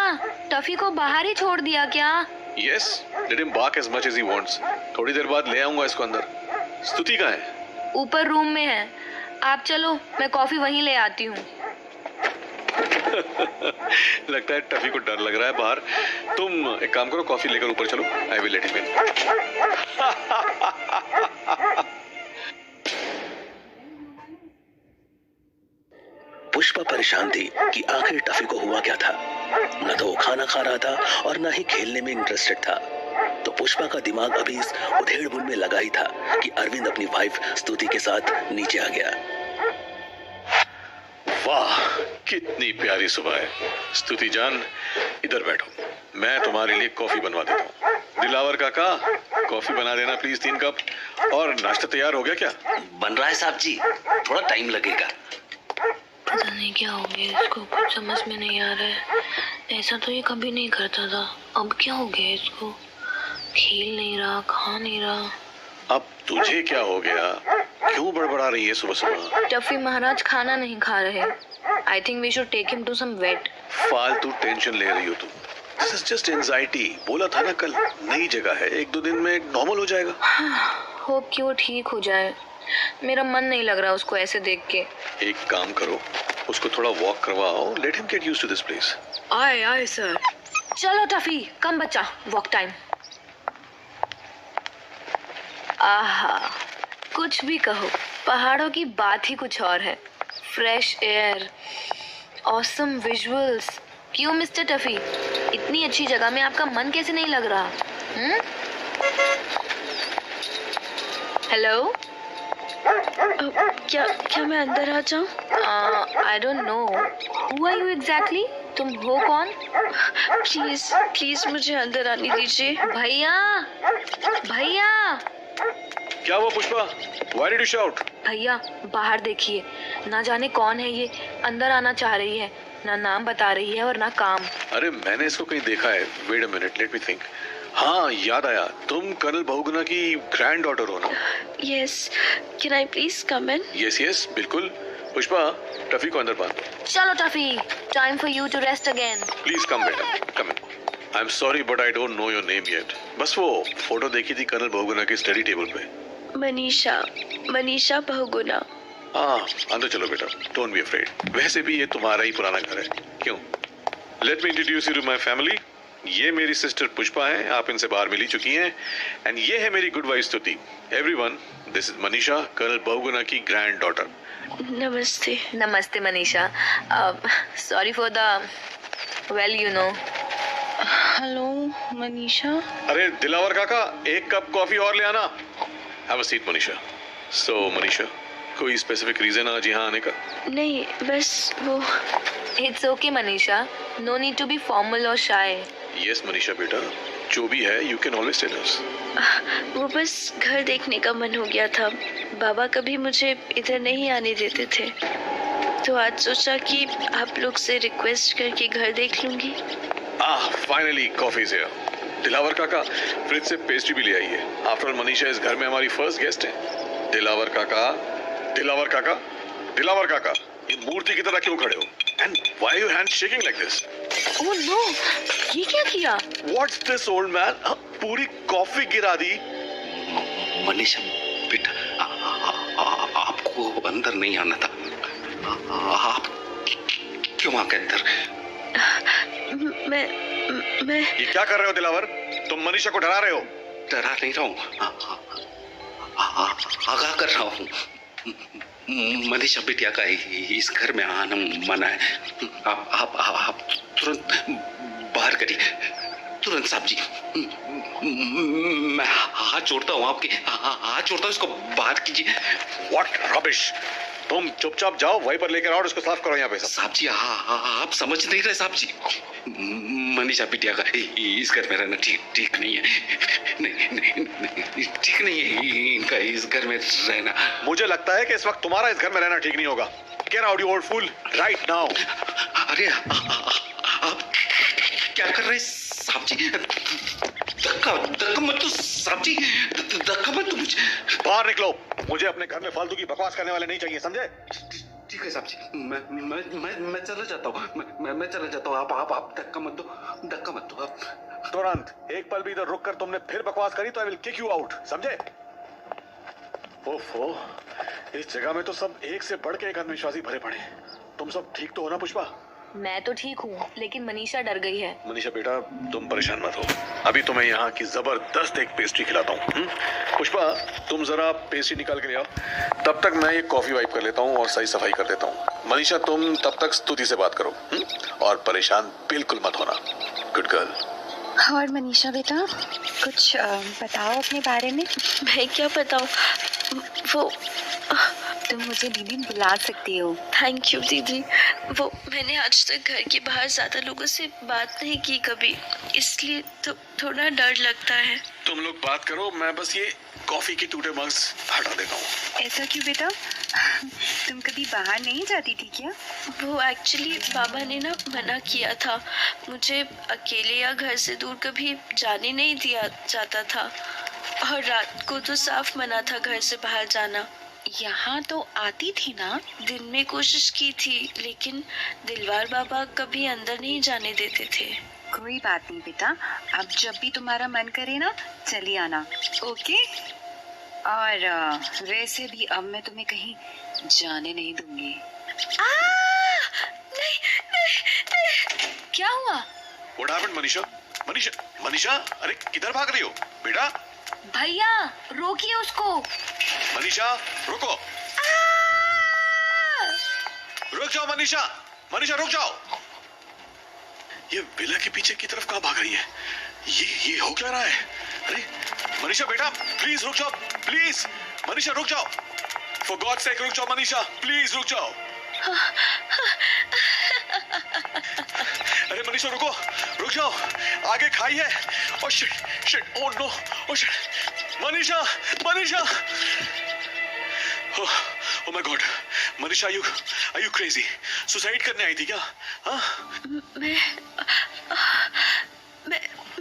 टफी को बाहर ही छोड़ दिया क्या? Yes, let him bark as much as he wants. थोड़ी देर बाद ले आऊंगा इसको अंदर। स्तुति कहाँ है? ऊपर रूम में है। आप चलो, मैं कॉफी वहीं ले आती हूँ। लगता है टफी को डर लग रहा है बाहर। तुम एक काम करो, कॉफी लेकर ऊपर चलो। I will let him in. Pushpa परेशान थी कि आखिर टफी को हुआ क्या था। न तो वो खाना खा रहा था और न ही खेलने में इंटरेस्टेड था। तो पुष्पा का दिमाग अभी इस उधेड़-बुन में लगा ही था कि अरविंद अपनी वाइफ स्तुति के साथ नीचे आ गया। वाह, कितनी प्यारी सुबह है। स्तुति जान, इधर बैठो, मैं तुम्हारे लिए कॉफी बनवा देता हूँ। दिलावर काका, कॉफी बना देना प्लीज 3 कप। और नाश्ता तैयार हो गया क्या? बन रहा है साहब जी, थोड़ा टाइम लगेगा। पता नहीं क्या हो गया इसको, कुछ समझ में नहीं आ रहा है। ऐसा तो ये कभी नहीं करता था, अब क्या हो गया इसको? खेल नहीं रहा, खा नहीं रहा। अब तुझे क्या हो गया? क्यों बड़बड़ा रही है सुबह सुबह? टफी महाराज खाना नहीं खा रहे। I think we should take him to some vet. फालतू टेंशन ले रही हो तुम। This is just anxiety. बोला था ना कल, नई जगह है, 1-2 दिन में नॉर्मल हो जाएगा। होप कि वो ठीक हो जाए। मेरा मन नहीं लग रहा उसको ऐसे देख के। एक काम करो, उसको थोड़ा वॉक करवाओ। Let him get used to this place. आए सर। चलो टफी, कम बच्चा, वॉक टाइम। आहा, कुछ भी कहो, पहाड़ों की बात ही कुछ और है। Fresh air, awesome visuals. क्यों मिस्टर टफी, इतनी अच्छी जगह में आपका मन कैसे नहीं लग रहा? हेलो, क्या मैं अंदर आ जाऊं? I don't know, who are you exactly? तुम हो कौन? प्लीज मुझे अंदर आने दीजिए। भैया, भैया। क्या हुआ Pushpa? Why did you shout? भैया बाहर देखिए, ना जाने कौन है ये, अंदर आना चाह रही है, ना नाम बता रही है और ना काम। अरे मैंने इसको कहीं देखा है। Wait a minute, let me think. हाँ, याद आया, तुम कर्नल बहुगुणा की ग्रैंड डॉटर हो ना? Yes. Can I please come in? Yes yes, बिल्कुल। पुष्पा, टफी को अंदर बांध। चलो Tuffy, time for you to rest again. Please come बेटा, come in. I am sorry but I don't know your name yet. बस वो फोटो देखी थी कर्नल बहुगुणा की स्टडी टेबल पे। मनीषा बहुगुणा। हाँ, अंदर चलो बेटा, डोंट बी अफ्रेड। वैसे भी ये तुम्हारा ही पुराना घर है, क्यों? Let me introduce you to my family. ये मेरी सिस्टर पुष्पा है, आप इनसे बाहर मिली चुकी हैं। एंड ये है मेरी good wife Stuti. Everyone, this is Manisha, colonel Bahuguna की ग्रैंड डॉटर। नमस्ते। नमस्ते Manisha. Sorry for the well you know. Hello Manisha. अरे दिलावर काका, एक कप कॉफी और ले आना। Have a seat Manisha. So Manisha, कोई स्पेसिफिक रीजन आज यहाँ आने का? नहीं, बस वो। It's okay Manisha, no need to be formal और शाय। यस मनीषा बेटा, जो भी है you can always tell us. वो बस घर देखने का मन हो गया था। बाबा कभी मुझे इधर नहीं आने देते थे, तो आज सोचा कि आप लोग से रिक्वेस्ट करके घर देख लूंगी। Finally coffee is here. Dilawar काका, फ्रिज से पेस्ट्री भी ले आइए। आफ्टर ऑल मनीषा इस घर में हमारी फर्स्ट गेस्ट है। दिलावर काका, दिलावर काका, दिलावर काका, ये मूर्ति की तरह क्यों खड़े हो? And why your hand shaking like this? Oh no, ये क्या किया? What's this old man? पूरी कॉफी गिरा दी। मनीषा बेटा, आपको अंदर नहीं आना था। आप क्यों आ गए अंदर? मैं ये क्या कर रहे हो दिलावर? तुम मनीषा को डरा रहे हो? डरा नहीं रहा हूँ, आगाह कर रहा हूँ। मनीषा बिटिया का इस घर में आना मना है। आप तुरंत बाहर करिए, तुरंत साहब जी। मैं हाथ जोड़ता हूँ आपके, हाथ जोड़ता हूँ, इसको बाहर कीजिए। What rubbish! तुम चुपचाप जाओ, वहीं पर लेकर आओ और इसको साफ करो यहाँ पे सब। साहब जी, आप समझ नहीं रहे साहब जी। मनीषा बिटिया का इस घर में रहना ठीक नहीं है। नहीं, ठीक नहीं है इनका इस घर में रहना। मुझे लगता है कि इस वक्त तुम्हारा इस घर में रहना ठीक नहीं होगा। Get out you old fool right now. अरे आप क्या कर रहे हैं साहब जी? धक्का मत दो साहब जी, धक्का मत दो मुझे। बाहर निकलो, मुझे अपने घर में फालतू की बकवास करने वाले नहीं चाहिए, समझे? ठीक है साहब जी, मैं चला जाता हूँ। मैं चला जाता हूँ। आप धक्का मत दो आप। तुरंत एक पल भी इधर रुक कर तुमने फिर बकवास करी तो I will kick you out, समझे? ओफो, इस जगह में तो सब एक से बढ़ के एक अंधविश्वासी भरे पड़े। तुम सब ठीक तो हो ना पुष्पा? मैं तो ठीक हूँ, लेकिन मनीषा डर गई है। मनीषा बेटा, तुम परेशान मत हो, अभी तुम्हें यहाँ की जबरदस्त एक पेस्ट्री खिलाता हूँ। पुष्पा, तुम जरा पेस्ट्री निकाल के ले आओ, तब तक मैं ये कॉफी वाइप कर लेता हूँ और सही सफाई कर देता हूँ। मनीषा, तुम तब तक स्तुति से बात करो और परेशान बिल्कुल मत होना। Good girl. और मनीषा बेटा, कुछ बताओ अपने बारे में। मैं क्या बताऊँ? वो तुम मुझे दीदी बुला सकती हो। थैंक यू दीदी। वो मैंने आज तक घर के बाहर ज्यादा लोगों से बात नहीं की कभी, इसलिए तो थोड़ा डर लगता है। तुम लोग बात करो, मैं बस ये कॉफी के टूटे मग्स हटा देता हूँ। ऐसा क्यों बेटा? तुम कभी बाहर नहीं जाती थी क्या? वो एक्चुअली बाबा ने ना मना किया था, मुझे अकेले या घर से दूर कभी जाने नहीं दिया जाता था, और रात को तो साफ मना था घर से बाहर जाना। यहाँ तो आती थी ना? दिन में कोशिश की थी, लेकिन दिलवार बाबा कभी अंदर नहीं जाने देते थे। कोई बात नहीं बेटा, अब जब भी तुम्हारा मन करे ना, चली आना, ओके? और वैसे भी अब मैं तुम्हें कहीं जाने नहीं दूंगी। नहीं। क्या हुआ? What happened, Manisha? मनीषा, अरे किधर भाग रही हो बेटा? भैया, रोकिए उसको। मनीषा, रुको। रुक जाओ मनीषा रुक जाओ। ये विला के पीछे की तरफ कहाँ भाग रही है? ये हो क्या रहा है? अरे मनीषा बेटा, प्लीज रुक जाओ, प्लीज मनीषा रुक जाओ, फॉर गॉड सेक रुक जाओ मनीषा, प्लीज रुक जाओ। अरे मनीषा रुक जाओ, आगे खाई है। Oh shit, oh no, oh shit, Manisha, oh my God, Manisha are you crazy? Suicide करने आई थी क्या? हाँ?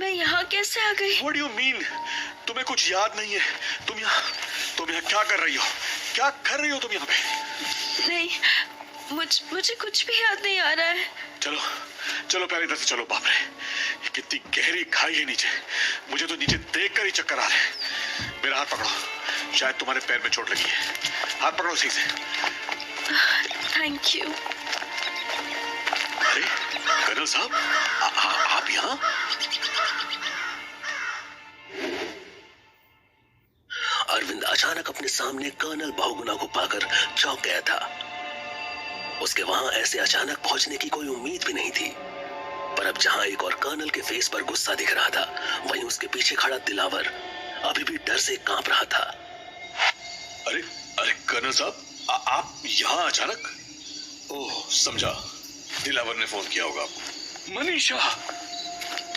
मैं यहाँ कैसे आ गई? What do you mean? तुम्हें कुछ याद नहीं है? तुम यहाँ क्या कर रही हो? क्या कर रही हो तुम यहाँ पे? नहीं, मुझे कुछ भी याद नहीं आ रहा है। चलो पहले इधर से चलो। बाप रे, कितनी गहरी खाई है नीचे। मुझे तो नीचे देखकर ही चक्कर आ रहे हैं। मेरा हाथ पकड़ो, शायद तुम्हारे पैर में चोट लगी है। हाथ पकड़ो सही से। Thank you. अरे कर्नल साहब, आप यहाँ? अरविंद अचानक अपने सामने कर्नल बहुगुणा को पाकर चौंक गया था। उसके वहां ऐसे अचानक पहुंचने की कोई उम्मीद भी नहीं थी, पर अब जहां एक और कर्नल के फेस पर गुस्सा दिख रहा था, वहीं उसके पीछे खड़ा दिलावर अभी भी डर से कांप रहा था। अरे कर्नल साहब, आप यहाँ अचानक? ओह, समझा, दिलावर ने फोन किया होगा आपको। Manisha,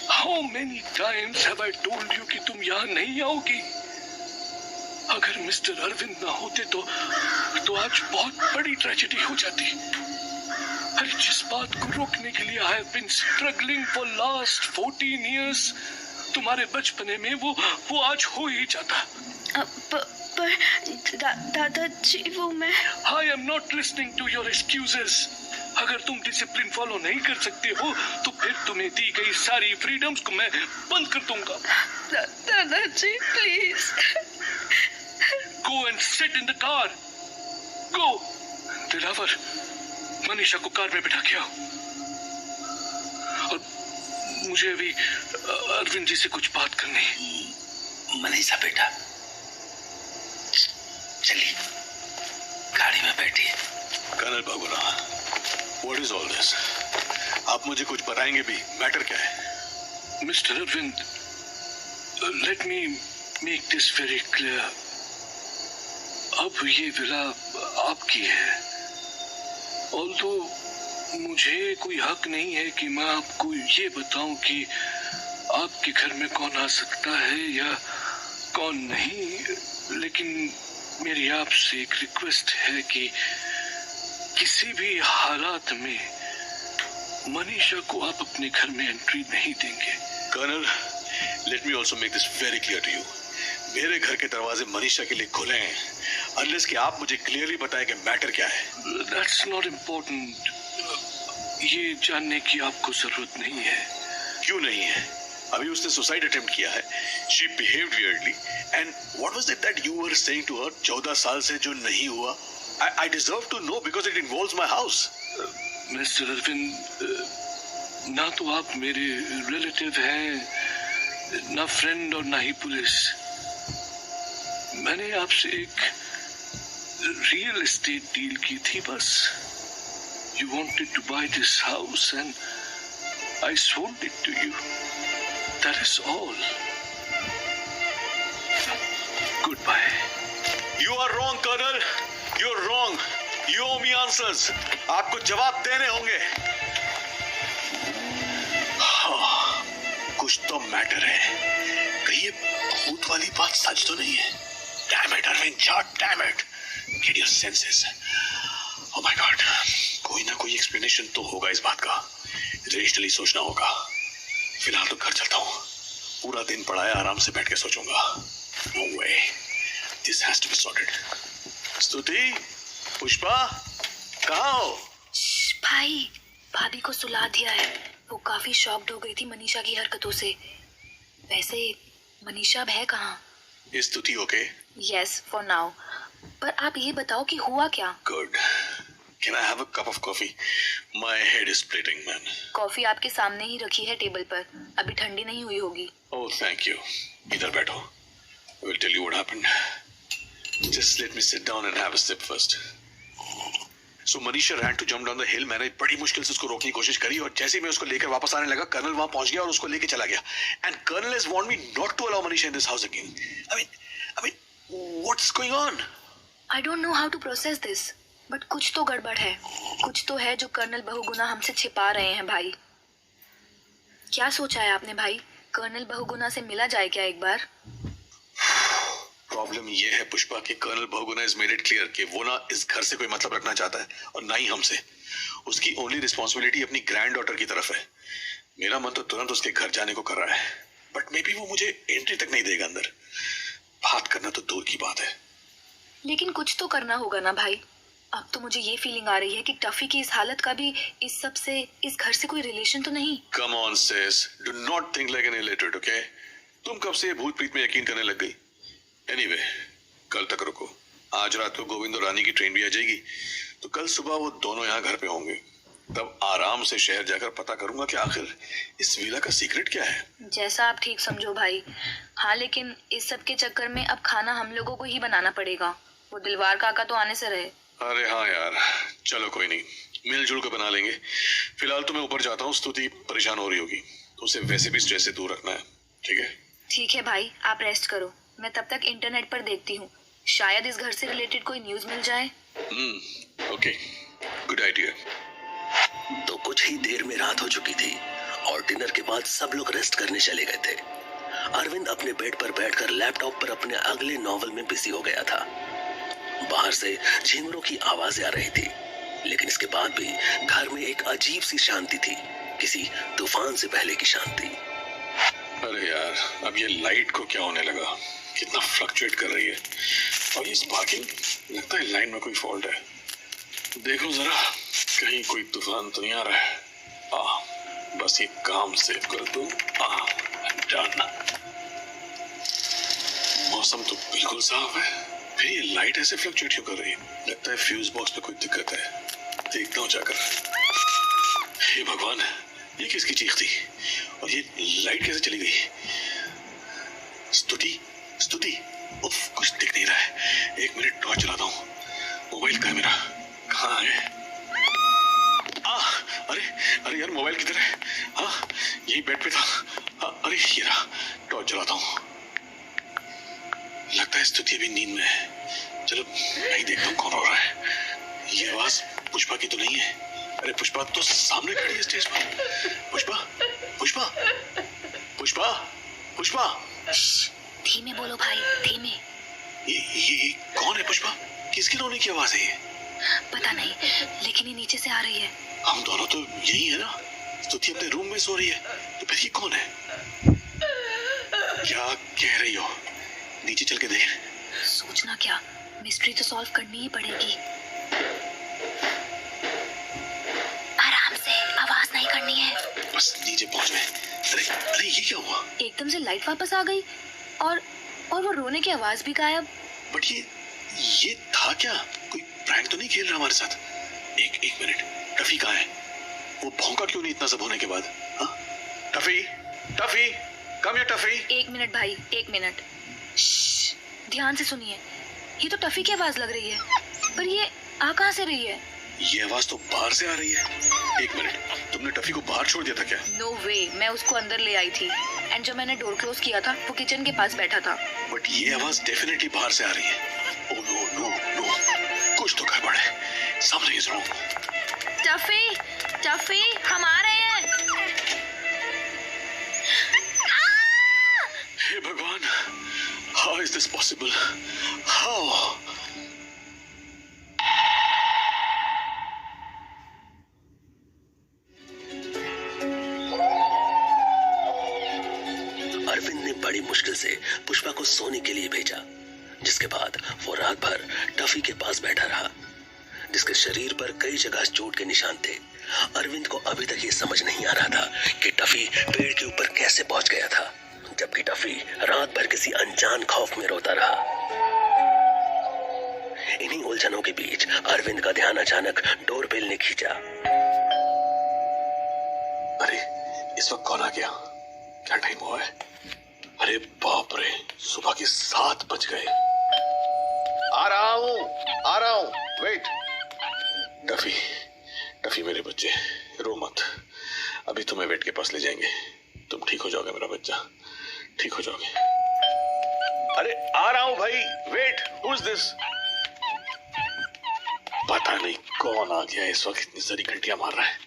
how many times have I told you कि तुम यहाँ नहीं आओगी? अगर मिस्टर अरविंद ना होते तो आज बहुत बड़ी ट्रेजेडी हो जाती। अरे जिस बात को रोकने के लिए I have been struggling for last 14 years, तुम्हारे बचपने में वो आज हो ही जाता। पर दादाजी, वो मैं... I am not listening to your excuses. अगर तुम डिसिप्लिन फॉलो नहीं कर सकते हो तो फिर तुम्हें दी गई सारी फ्रीडम्स को मैं बंद कर दूंगा। दादाजी please. Go and sit in the car. Go. Dilawar, Manisha को कार में बिठा के आओ। और मुझे अभी अरविंद जी से कुछ बात करनी है। मनीषा बेटा, चलिए गाड़ी में बैठिए। Colonel Bahuguna, what is all this? आप मुझे कुछ बताएंगे भी? मैटर क्या है? Mister Arvind, let me make this very clear. अब ये विला आपकी है। ऑल्दो मुझे कोई हक नहीं है कि मैं आपको ये बताऊं कि आपके घर में कौन आ सकता है या कौन नहीं, लेकिन मेरी आपसे एक रिक्वेस्ट है कि किसी भी हालात में मनीषा को आप अपने घर में एंट्री नहीं देंगे। Colonel, let me also make this very clear to you. मेरे घर के दरवाजे मनीषा के लिए खुले हैं, अनलेस कि आप मुझे क्लियरली बताएं कि मैटर क्या है। That's not important. ये जानने की आपको जरूरत नहीं है। क्यों नहीं है? अभी उसने सुसाइड अटेम्प्ट किया है। She behaved weirdly. And what was it that you were saying to her 14 साल से जो नहीं हुआ? I deserve to know because it involves my house. Mister Arvind, ना तो आप मेरे रिलेटिव हैं, ना फ्रेंड और ना ही पुलिस। मैंने आपसे एक रियल एस्टेट डील की थी बस। You wanted to buy this house and I sold it to you. That is all. Goodbye. You are wrong, Colonel. You're wrong. You owe me answers. आपको जवाब देने होंगे। हाँ, कुछ तो मैटर है। कहीं ये भूत वाली बात सच तो नहीं है? Damn it, Arvind, damn it. Get your senses. Oh my God. कोई ना कोई एक्सप्लेनेशन तो होगा इस बात का। रेशनली सोचना होगा। फिलहाल तो घर चलता हूँ। पूरा दिन पड़ा है, आराम से बैठ के सोचूंगा। No way. This has to be sorted. स्तुति, पुष्पा, कहाँ हो? भाई, भाभी को सुला दिया है। वो काफी शॉक्ड हो गई थी मनीषा की हरकतों से। वैसे मनीषा अब है कहाँ? स्तुति ओके? Yes, for now. पर आप ये बताओ कि हुआ क्या? Good. Can I have a cup of coffee? My head is splitting, man. Coffee आपके सामने ही रखी है टेबल पर। अभी ठंडी नहीं हुई होगी। Oh, thank you. इधर बैठो. I will tell you what happened. Just let me sit down and have a sip first. So Manisha ran to jump down the hill. मैंने बड़ी मुश्किल से उसको रोकने की कोशिश करी और जैसे ही मैं उसको लेकर वापस आने लगा, कर्नल वहां पहुंच गया और उसको लेके चला गया. And Colonel has warned me not to allow Manisha in this house again. I mean, what's going on? I don't know how to process this. But कुछ तो गड़बड़ है। कुछ तो है जो कर्नल बहुगुणा हमसे छिपा रहे हैं भाई। क्या सोचा है आपने भाई? कर्नल बहुगुणा से मिला जाए क्या एक बार? प्रॉब्लम ये है पुष्पा कि colonel Bahuguna is made it clear कि वो ना इस घर से कोई मतलब रखना चाहता है और ना ही हमसे। उसकी ओनली रिस्पॉन्सिबिलिटी अपनी ग्रैंड डॉटर की तरफ है। मेरा मन तो तुरंत उसके घर जाने को कर रहा है। बट मे बी वो मुझे एंट्री तक नहीं देगा अंदर। बात करना तो दूर की बात है। लेकिन कुछ तो करना होगा ना भाई। अब तो मुझे ये फीलिंग आ रही है कि टफी की इस हालत का भी इस सब से, इस घर से कोई रिलेशन तो नहीं। Come on sis, do not think like an illiterate, okay? तुम कब से भूत प्रीत में यकीन करने लग गई? एनीवे, कल तक रुको। आज रात को गोविंद और रानी की ट्रेन भी आ जाएगी, तो कल सुबह वो दोनों यहाँ घर पे होंगे। तब आराम से शहर जाकर पता करूंगा कि आखिर इस विला का सीक्रेट क्या है। जैसा आप ठीक समझो भाई। हाँ, लेकिन इस सब के चक्कर में अब खाना हम लोगों को ही बनाना पड़ेगा। वो दिलवार काका तो आने से रहे। अरे हाँ यार, चलो कोई नहीं, मिलजुल कर बना लेंगे। फिलहाल तो मैं ऊपर जाता हूँ, स्तुति परेशान हो रही होगी, तो उसे वैसे भी स्ट्रेस से दूर रखना है, ठीक है? ठीक है भाई, आप रेस्ट करो। मैं तब तक इंटरनेट पर देखती हूँ, शायद इस घर से रिलेटेड कोई न्यूज मिल जाए। Okay, good idea. तो कुछ ही देर में रात हो चुकी थी और डिनर के बाद सब लोग रेस्ट करने चले गए थे। अरविंद अपने बेड पर बैठकर लैपटॉप पर अपने अगले नॉवल में बिजी हो गया था। बाहर से झिंगुरों की आवाजें आ रही थी, लेकिन इसके बाद भी घर में एक अजीब सी शांति थी, किसी तूफान से पहले की शांति। अरे यार, अब ये लाइट को क्या होने लगा? कितना फ्लक्चुएट कर रही है। और ये स्पार्किंग, लगता है लाइन में कोई फॉल्ट है। देखो जरा, कहीं कोई तूफान तो नहीं आ रहा है। बस ये काम सेव कर दो। डन। मौसम तो बिल्कुल साफ है, फिर ये लाइट ऐसे फ्लक्चुएट क्यों कर रही है? लगता है फ्यूज बॉक्स पे कोई दिक्कत है। देखता हूँ जाकर। हे भगवान, ये किसकी चीख थी? और ये लाइट कैसे चली गई? स्तुति, स्तुति, उफ, कुछ दिख नहीं रहा है। एक मिनट, टॉर्च चलाता हूँ। मोबाइल कहाँ है मेरा? कहाँ है? अरे अरे यार, मोबाइल किधर है? हाँ, यही बेड पे था। अरे ये रहा, टॉर्च चलाता हूँ। लगता है स्तुति अभी नींद में है। चलो मैं ही देखता हूँ कौन रो रहा है। ये आवाज पुष्पा की तो नहीं है? अरे पुष्पा तो सामने खड़ी है स्टेज पर। पुष्पा, पुष्पा, पुष्पा, पुष्पा। धीमे बोलो भाई, धीमे। ये कौन है पुष्पा? किसकी रोने की आवाज है ये? पता नहीं, लेकिन ये नीचे से आ रही है। हम दोनों तो यही है ना? स्तुति अपने रूम में सो रही है, तो फिर ये कौन है? क्या कह रही हो? नीचे चल के देख। सोचना क्या, मिस्ट्री तो सॉल्व करनी ही पड़ेगी। आराम से, आवाज नहीं करनी है। बस नीचे पहुंच गए। अरे अरे, ये क्या हुआ? एकदम से लाइट वापस आ गई और वो रोने की आवाज भी गायब। बट ये था क्या? कोई प्रैंक तो नहीं खेल रहा हमारे साथ? एक मिनट, टफी कहाँ है? वो भौंका क्यों नहीं इतना सब होने के बाद? हाँ, Tuffy, Tuffy, come here Tuffy. एक मिनट भाई, एक मिनट। ध्यान से सुनिए, ये तो टफी की आवाज लग रही है, पर ये आ कहाँ से रही है? ये आवाज तो बाहर से आ रही है। एक मिनट, तुमने टफी को बाहर छोड़ दिया था क्या? नो वे, मैं उसको अंदर ले आई थी, एंड जब मैंने डोर क्लोज किया था वो किचन के पास बैठा था। बट ये आवाज डेफिनेटली बाहर से आ रही है। ओह नो नो नो, कुछ तो गड़बड़ है। Something is wrong. Tuffy, Tuffy, हम आ रहे हैं। हे भगवान, how is this possible? How? Arvind ने बड़ी मुश्किल से पुष्पा को सोने के लिए भेजा, जिसके बाद वो रात भर टफी के पास बैठा रहा, जिसके शरीर पर कई जगह चोट के निशान थे। अरविंद को अभी तक ये समझ नहीं आ रहा था कि टफी पेड़ के ऊपर कैसे पहुंच गया था, जबकि टफी रात भर किसी अनजान खौफ में रोता रहा। इन्हीं उलझनों के बीच अरविंद का ध्यान अचानक डोरबेल ने खींचा। अरे इस वक्त कौन आ गया? क्या टाइम हुआ है? अरे बाप रे, सुबह के 7 बज गए। आ रहा हूँ, वेट। टफी, टफी मेरे बच्चे, रो मत। अभी तुम्हें वेट के पास ले जाएंगे। तुम ठीक हो जाओगे मेरा बच्चा, ठीक हो जाओगे। अरे आ रहा हूँ भाई, वेट। Who is this? पता नहीं कौन आ गया इस वक्त, इतनी सारी घंटियां मार रहा है।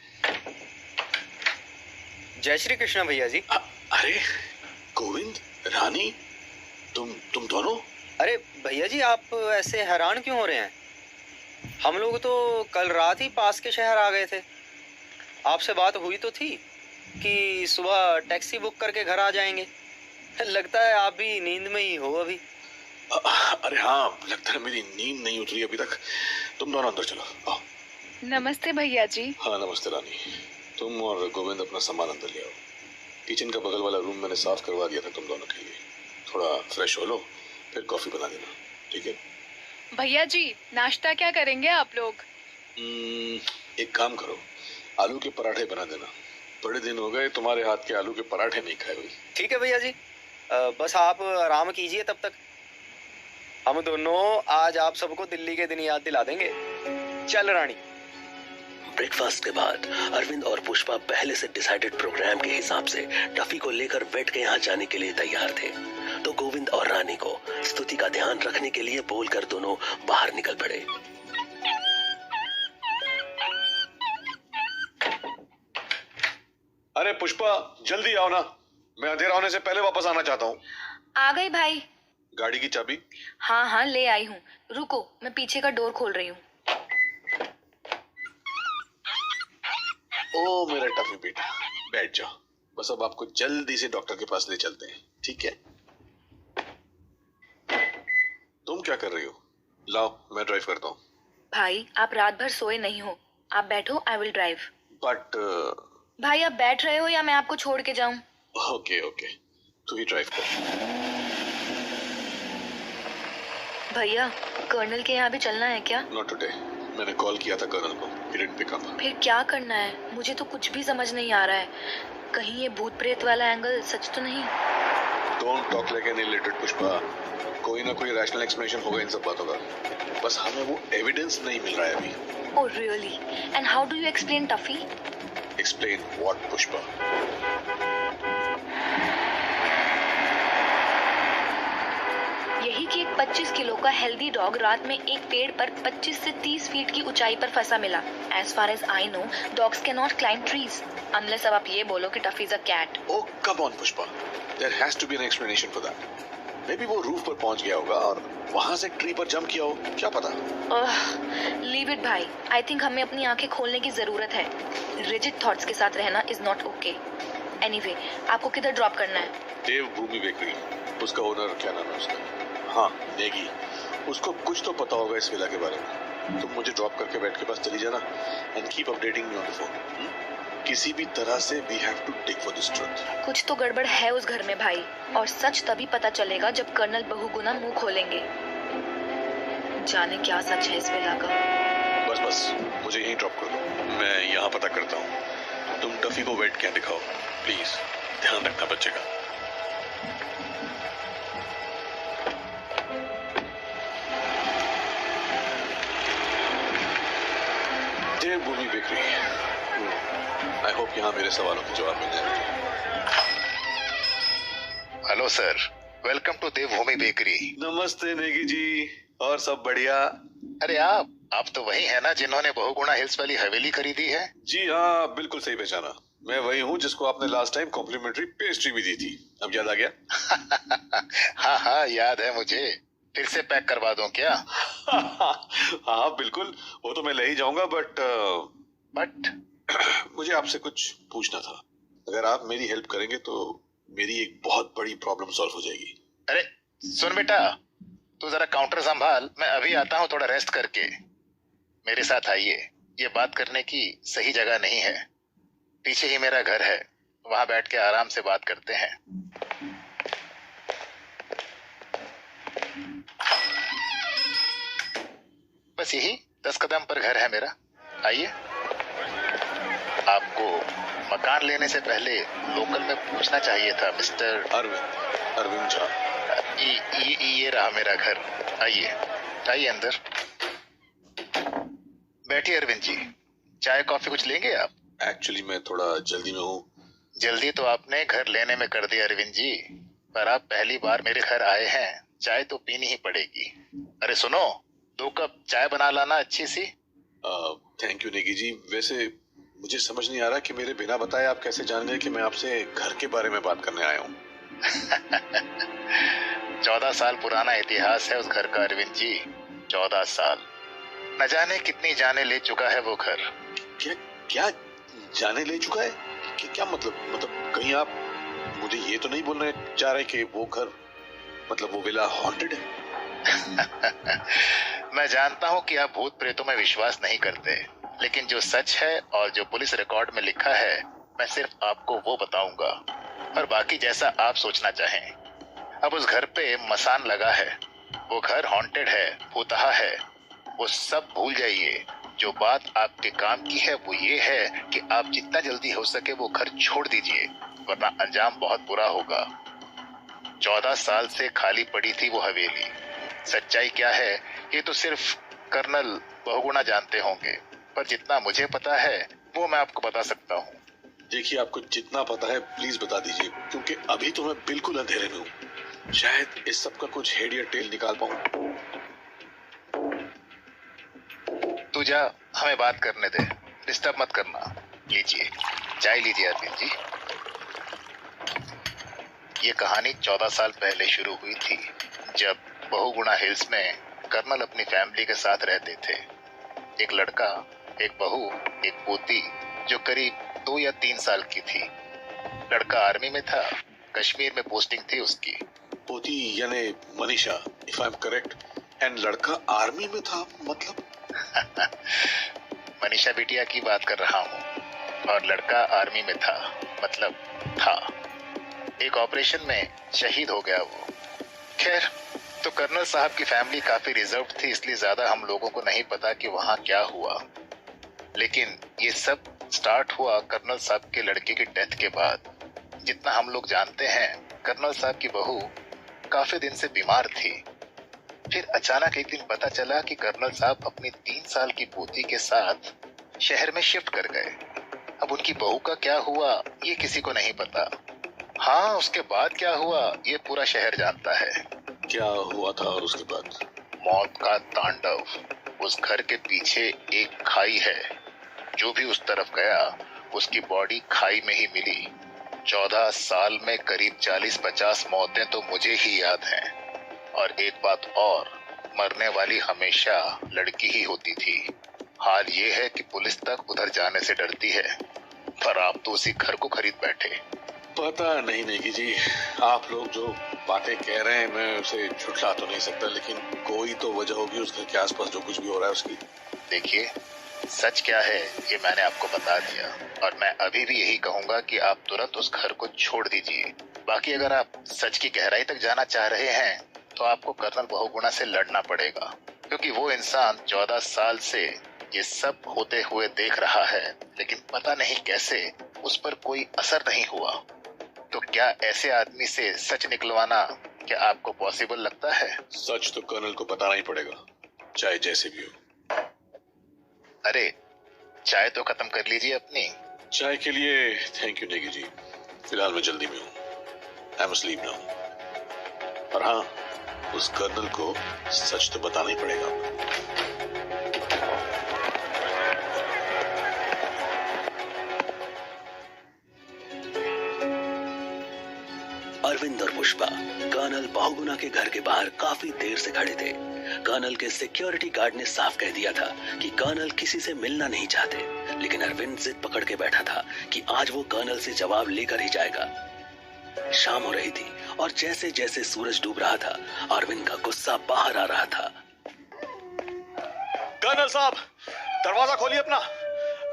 जय श्री कृष्ण भैया जी। अरे गोविंद, रानी, तुम दोनों? अरे भैया जी, आप ऐसे हैरान क्यों हो रहे हैं? हम लोग तो कल रात ही पास के शहर आ गए थे। आपसे बात हुई तो थी कि सुबह टैक्सी बुक करके घर आ जाएंगे। लगता है आप भी नींद में ही हो अभी। अरे हाँ, लगता है मेरी नींद नहीं उतरी अभी तक। तुम दोनों अंदर चलो, आओ। नमस्ते भैया जी। हाँ नमस्ते रानी। तुम और गोविंद अपना सामान अंदर ले आओ। किचन का बगल वाला रूम मैंने साफ करवा दिया था तुम दोनों के लिए। थोड़ा फ्रेश हो लो, फिर कॉफी बना देना, ठीक है? भैया जी, नाश्ता क्या करेंगे आप लोग? एक काम करो, आलू के पराठे बना देना। बड़े दिन हो गए तुम्हारे हाथ के आलू के पराठे नहीं खाए हुए। ठीक है भैया जी, बस आप आराम कीजिए तब तक। हम दोनों आज आप सबको दिल्ली के दिन याद दिला देंगे। चल रानी। ब्रेकफास्ट के बाद अरविंद और पुष्पा पहले से डिसाइडेड प्रोग्राम के हिसाब से टफी को लेकर वेट के यहाँ जाने के लिए तैयार थे, तो गोविंद और रानी को स्तुति का ध्यान रखने के लिए बोलकर दोनों बाहर निकल पड़े। अरे पुष्पा, जल्दी आओ ना, मैं अंधेरा होने से पहले वापस आना चाहता हूँ। आ गई भाई। गाड़ी की चाबी? हाँ हाँ ले आई हूँ, रुको मैं पीछे का डोर खोल रही हूँ। ओ मेरा टफी बेटा, बैठ जाओ। बस अब आपको जल्दी से डॉक्टर के पास ले चलते हैं, ठीक है? तुम क्या कर रही हो? लाओ मैं ड्राइव करता हूँ। भाई आप रात भर सोए नहीं हो, आप बैठो, आई विल ड्राइव। बट भाई आप बैठ रहे हो या मैं आपको छोड़ के जाऊं? ओके ओके, तू ही ड्राइव कर। भैया कर्नल के यहाँ भी चलना है क्या? नॉट टुडे, मैंने कॉल किया था कर्नल को, ही डिडंट पिक अप। फिर क्या करना है? मुझे तो कुछ भी समझ नहीं आ रहा है। कहीं ये भूत प्रेत वाला एंगल सच तो नहीं? Don't talk like an illiterate Pushpa. कोई ना कोई रैशनल एक्सप्लेनेशन होगा इन सब बातों का, बस हमें वो एविडेंस नहीं मिल रहा है अभी। Oh really? And how do you explain Tuffy? Explain what Pushpa? यही कि एक 25 किलो का हेल्दी डॉग रात में एक पेड़ पर 25 से 30 फीट की ऊंचाई पर फंसा मिला। As far as I know, dogs cannot climb trees. Unless अब आप ये बोलो कि Tuffy is a cat. Oh come on Pushpa, there has to be an explanation for that. Maybe वो रूफ पर पहुंच गया होगा और वहां से ट्री पर जंप किया हो, क्या पता? लीव इट भाई, आई थिंक हमें अपनी आंखें खोलने की जरूरत है। रिजिड थॉट्स के साथ रहना इज नॉट ओके। एनीवे, आपको किधर ड्रॉप करना है? देव भूमि बेकरी, उसका ओनर क्या नाम है उसका? हाँ नेगी, उसको कुछ तो पता होगा इस विला के बारे में। तुम मुझे ड्रॉप करके बेड के पास चली जाना and keep updating me on the phone. किसी भी तरह से we have to dig for this truth. कुछ तो गड़बड़ है उस घर में भाई, और सच तभी पता चलेगा जब कर्नल बहुगुना मुंह खोलेंगे। जाने क्या सच है इस विला का। बस बस मुझे यहीं ड्रॉप कर दो, मैं यहाँ पता करता हूँ। तुम टफी को वेट क्या दिखाओ प्लीज, ध्यान रखना बच्चे का। देवभूमि बेकरी, आई होप यहाँ मेरे सवालों के जवाब मिल जाएंगे। Hello sir, welcome to Devbhoomi bakery. नमस्ते नेगी जी, और सब बढ़िया? अरे आप तो वही है ना जिन्होंने बहुगुणा हिल्स वाली हवेली खरीदी है? जी हाँ, बिल्कुल सही पहचाना। मैं वही हूँ जिसको आपने लास्ट टाइम कॉम्प्लीमेंट्री पेस्ट्री भी दी थी। अब याद आ गया? हाँ हाँ याद है मुझे। फिर से पैक करवा दूं क्या? हाँ बिल्कुल, वो तो मैं ले ही जाऊंगा, बट मुझे आपसे कुछ पूछना था। अगर आप मेरी हेल्प करेंगे तो मेरी एक बहुत बड़ी प्रॉब्लम सॉल्व हो जाएगी। अरे सुन बेटा, तू जरा काउंटर संभाल, मैं अभी आता हूँ थोड़ा रेस्ट करके। मेरे साथ आइए, ये बात करने की सही जगह नहीं है। पीछे ही मेरा घर है, वहां बैठ के आराम से बात करते हैं। बस यही 10 कदम पर घर है मेरा, आइए। आपको मकान लेने से पहले लोकल में पूछना चाहिए था मिस्टर अरविंद झा। ये रहा मेरा घर, आइए आइए अंदर बैठिए। अरविंद जी, चाय कॉफी कुछ लेंगे आप? एक्चुअली मैं थोड़ा जल्दी में हूँ। जल्दी तो आपने घर लेने में कर दी अरविंद जी, पर आप पहली बार मेरे घर आए हैं, चाय तो पीनी ही पड़ेगी। अरे सुनो, 2 कप चाय बना लाना अच्छी सी। Thank you Negi ji. वैसे मुझे समझ नहीं आ रहा कि मेरे बिना बताए आप कैसे जान गए कि मैं आपसे घर के बारे में बात करने आया हूँ। 14 साल पुराना इतिहास है उस घर का अरविंद जी। 14 साल, न जाने कितनी जाने ले चुका है वो घर। क्या क्या जाने ले चुका है? क्या मतलब कहीं आप मुझे ये तो नहीं बोलने जा रहे कि वो घर मतलब वो विला हॉन्टेड है? मैं जानता हूँ कि आप भूत प्रेतों में विश्वास नहीं करते, लेकिन जो सच है और जो पुलिस रिकॉर्ड में लिखा है मैं सिर्फ आपको वो बताऊंगा, और बाकी जैसा आप सोचना चाहें। अब उस घर पे मसान लगा है, वो घर हॉन्टेड है, भूतहा है, वो सब भूल जाइए। जो बात आपके काम की है वो ये है कि आप जितना जल्दी हो सके वो घर छोड़ दीजिए, वरना अंजाम बहुत बुरा होगा। 14 साल से खाली पड़ी थी वो हवेली। सच्चाई क्या है ये तो सिर्फ कर्नल बहुगुणा जानते होंगे, पर जितना मुझे पता है वो मैं आपको बता सकता हूँ। देखिए, आपको जितना पता है प्लीज बता दीजिए, क्योंकि अभी तो मैं बिल्कुल अंधेरे में हूँ। शायद इस सब का कुछ हेड या टेल निकाल पाऊँ। तू जा, हमें बात करने दे, डिस्टर्ब मत करना। लीजिए चाय लीजिए अरविंद जी। ये कहानी 14 साल पहले शुरू हुई थी, जब बहुगुणा हिल्स में कर्नल अपनी फैमिली के साथ रहते थे। एक लड़का, एक बहू, एक पोती जो करीब 2 या 3 साल की थी। लड़का आर्मी में था, कश्मीर में पोस्टिंग थी उसकी। पोती यानी Manisha, if I am correct, and लड़का आर्मी में था मतलब? मनीषा बिटिया की बात कर रहा हूँ, और लड़का आर्मी में था मतलब था। एक ऑपरेशन में शहीद हो गया वो। खैर, तो कर्नल साहब की फैमिली काफी रिजर्व थी, इसलिए ज्यादा हम लोगों को नहीं पता कि वहां क्या हुआ। लेकिन ये सब स्टार्ट हुआ कर्नल साहब के लड़के की डेथ के बाद। जितना हम लोग जानते हैं, कर्नल साहब की बहू काफी दिन से बीमार थी। फिर अचानक एक दिन पता चला कि कर्नल साहब अपनी 3 साल की पोती के साथ शहर में शिफ्ट कर गए। अब उनकी बहू का क्या हुआ ये किसी को नहीं पता। हाँ, उसके बाद क्या हुआ ये पूरा शहर जानता है। क्या हुआ था और उसके बाद? मौत का तांडव। उस घर के पीछे एक खाई है, जो भी उस तरफ गया उसकी बॉडी खाई में ही मिली। 14 साल में करीब 40-50 मौतें तो मुझे ही याद हैं। और एक बात और, मरने वाली हमेशा लड़की ही होती थी। हाल ये है कि पुलिस तक उधर जाने से डरती है, पर आप तो उसी घर को खरीद बैठे। पता नहीं नेगी जी, आप लोग जो बातें कह रहे हैं मैं उसे झुठला तो नहीं सकता, लेकिन कोई तो वजह होगी उस घर के आसपास जो कुछ भी हो रहा है उसकी। देखिए, सच क्या है ये मैंने आपको बता दिया, और मैं अभी भी यही कहूंगा कि आप तुरंत उस घर को छोड़ दीजिए। बाकी अगर आप सच की गहराई तक जाना चाह रहे हैं तो आपको कर्नल बहुगुणा से लड़ना पड़ेगा, क्योंकि वो इंसान 14 साल से ये सब होते हुए देख रहा है, लेकिन पता नहीं कैसे उस पर कोई असर नहीं हुआ। तो क्या ऐसे आदमी से सच निकलवाना क्या आपको पॉसिबल लगता है? सच तो कर्नल को बताना ही पड़ेगा, चाहे जैसे भी हो। अरे, चाय तो खत्म कर लीजिए अपनी। चाय के लिए थैंक यू नेगी जी, फिलहाल मैं जल्दी में हूँ। I am asleep now. और हाँ, उस कर्नल को सच तो बताना ही पड़ेगा। अरविंद और पुष्पा कर्नल बहुगुणा के घर के बाहर काफी देर से खड़े थे। कर्नल के सिक्योरिटी गार्ड ने साफ कह दिया था कि कर्नल किसी से मिलना नहीं चाहते, लेकिन अरविंद जिद पकड़ के बैठा था कि आज वो कर्नल से जवाब लेकर ही जाएगा। शाम हो रही थी और जैसे जैसे सूरज डूब रहा था, अरविंद का गुस्सा बाहर आ रहा था। कर्नल साहब, दरवाजा खोलिए अपना।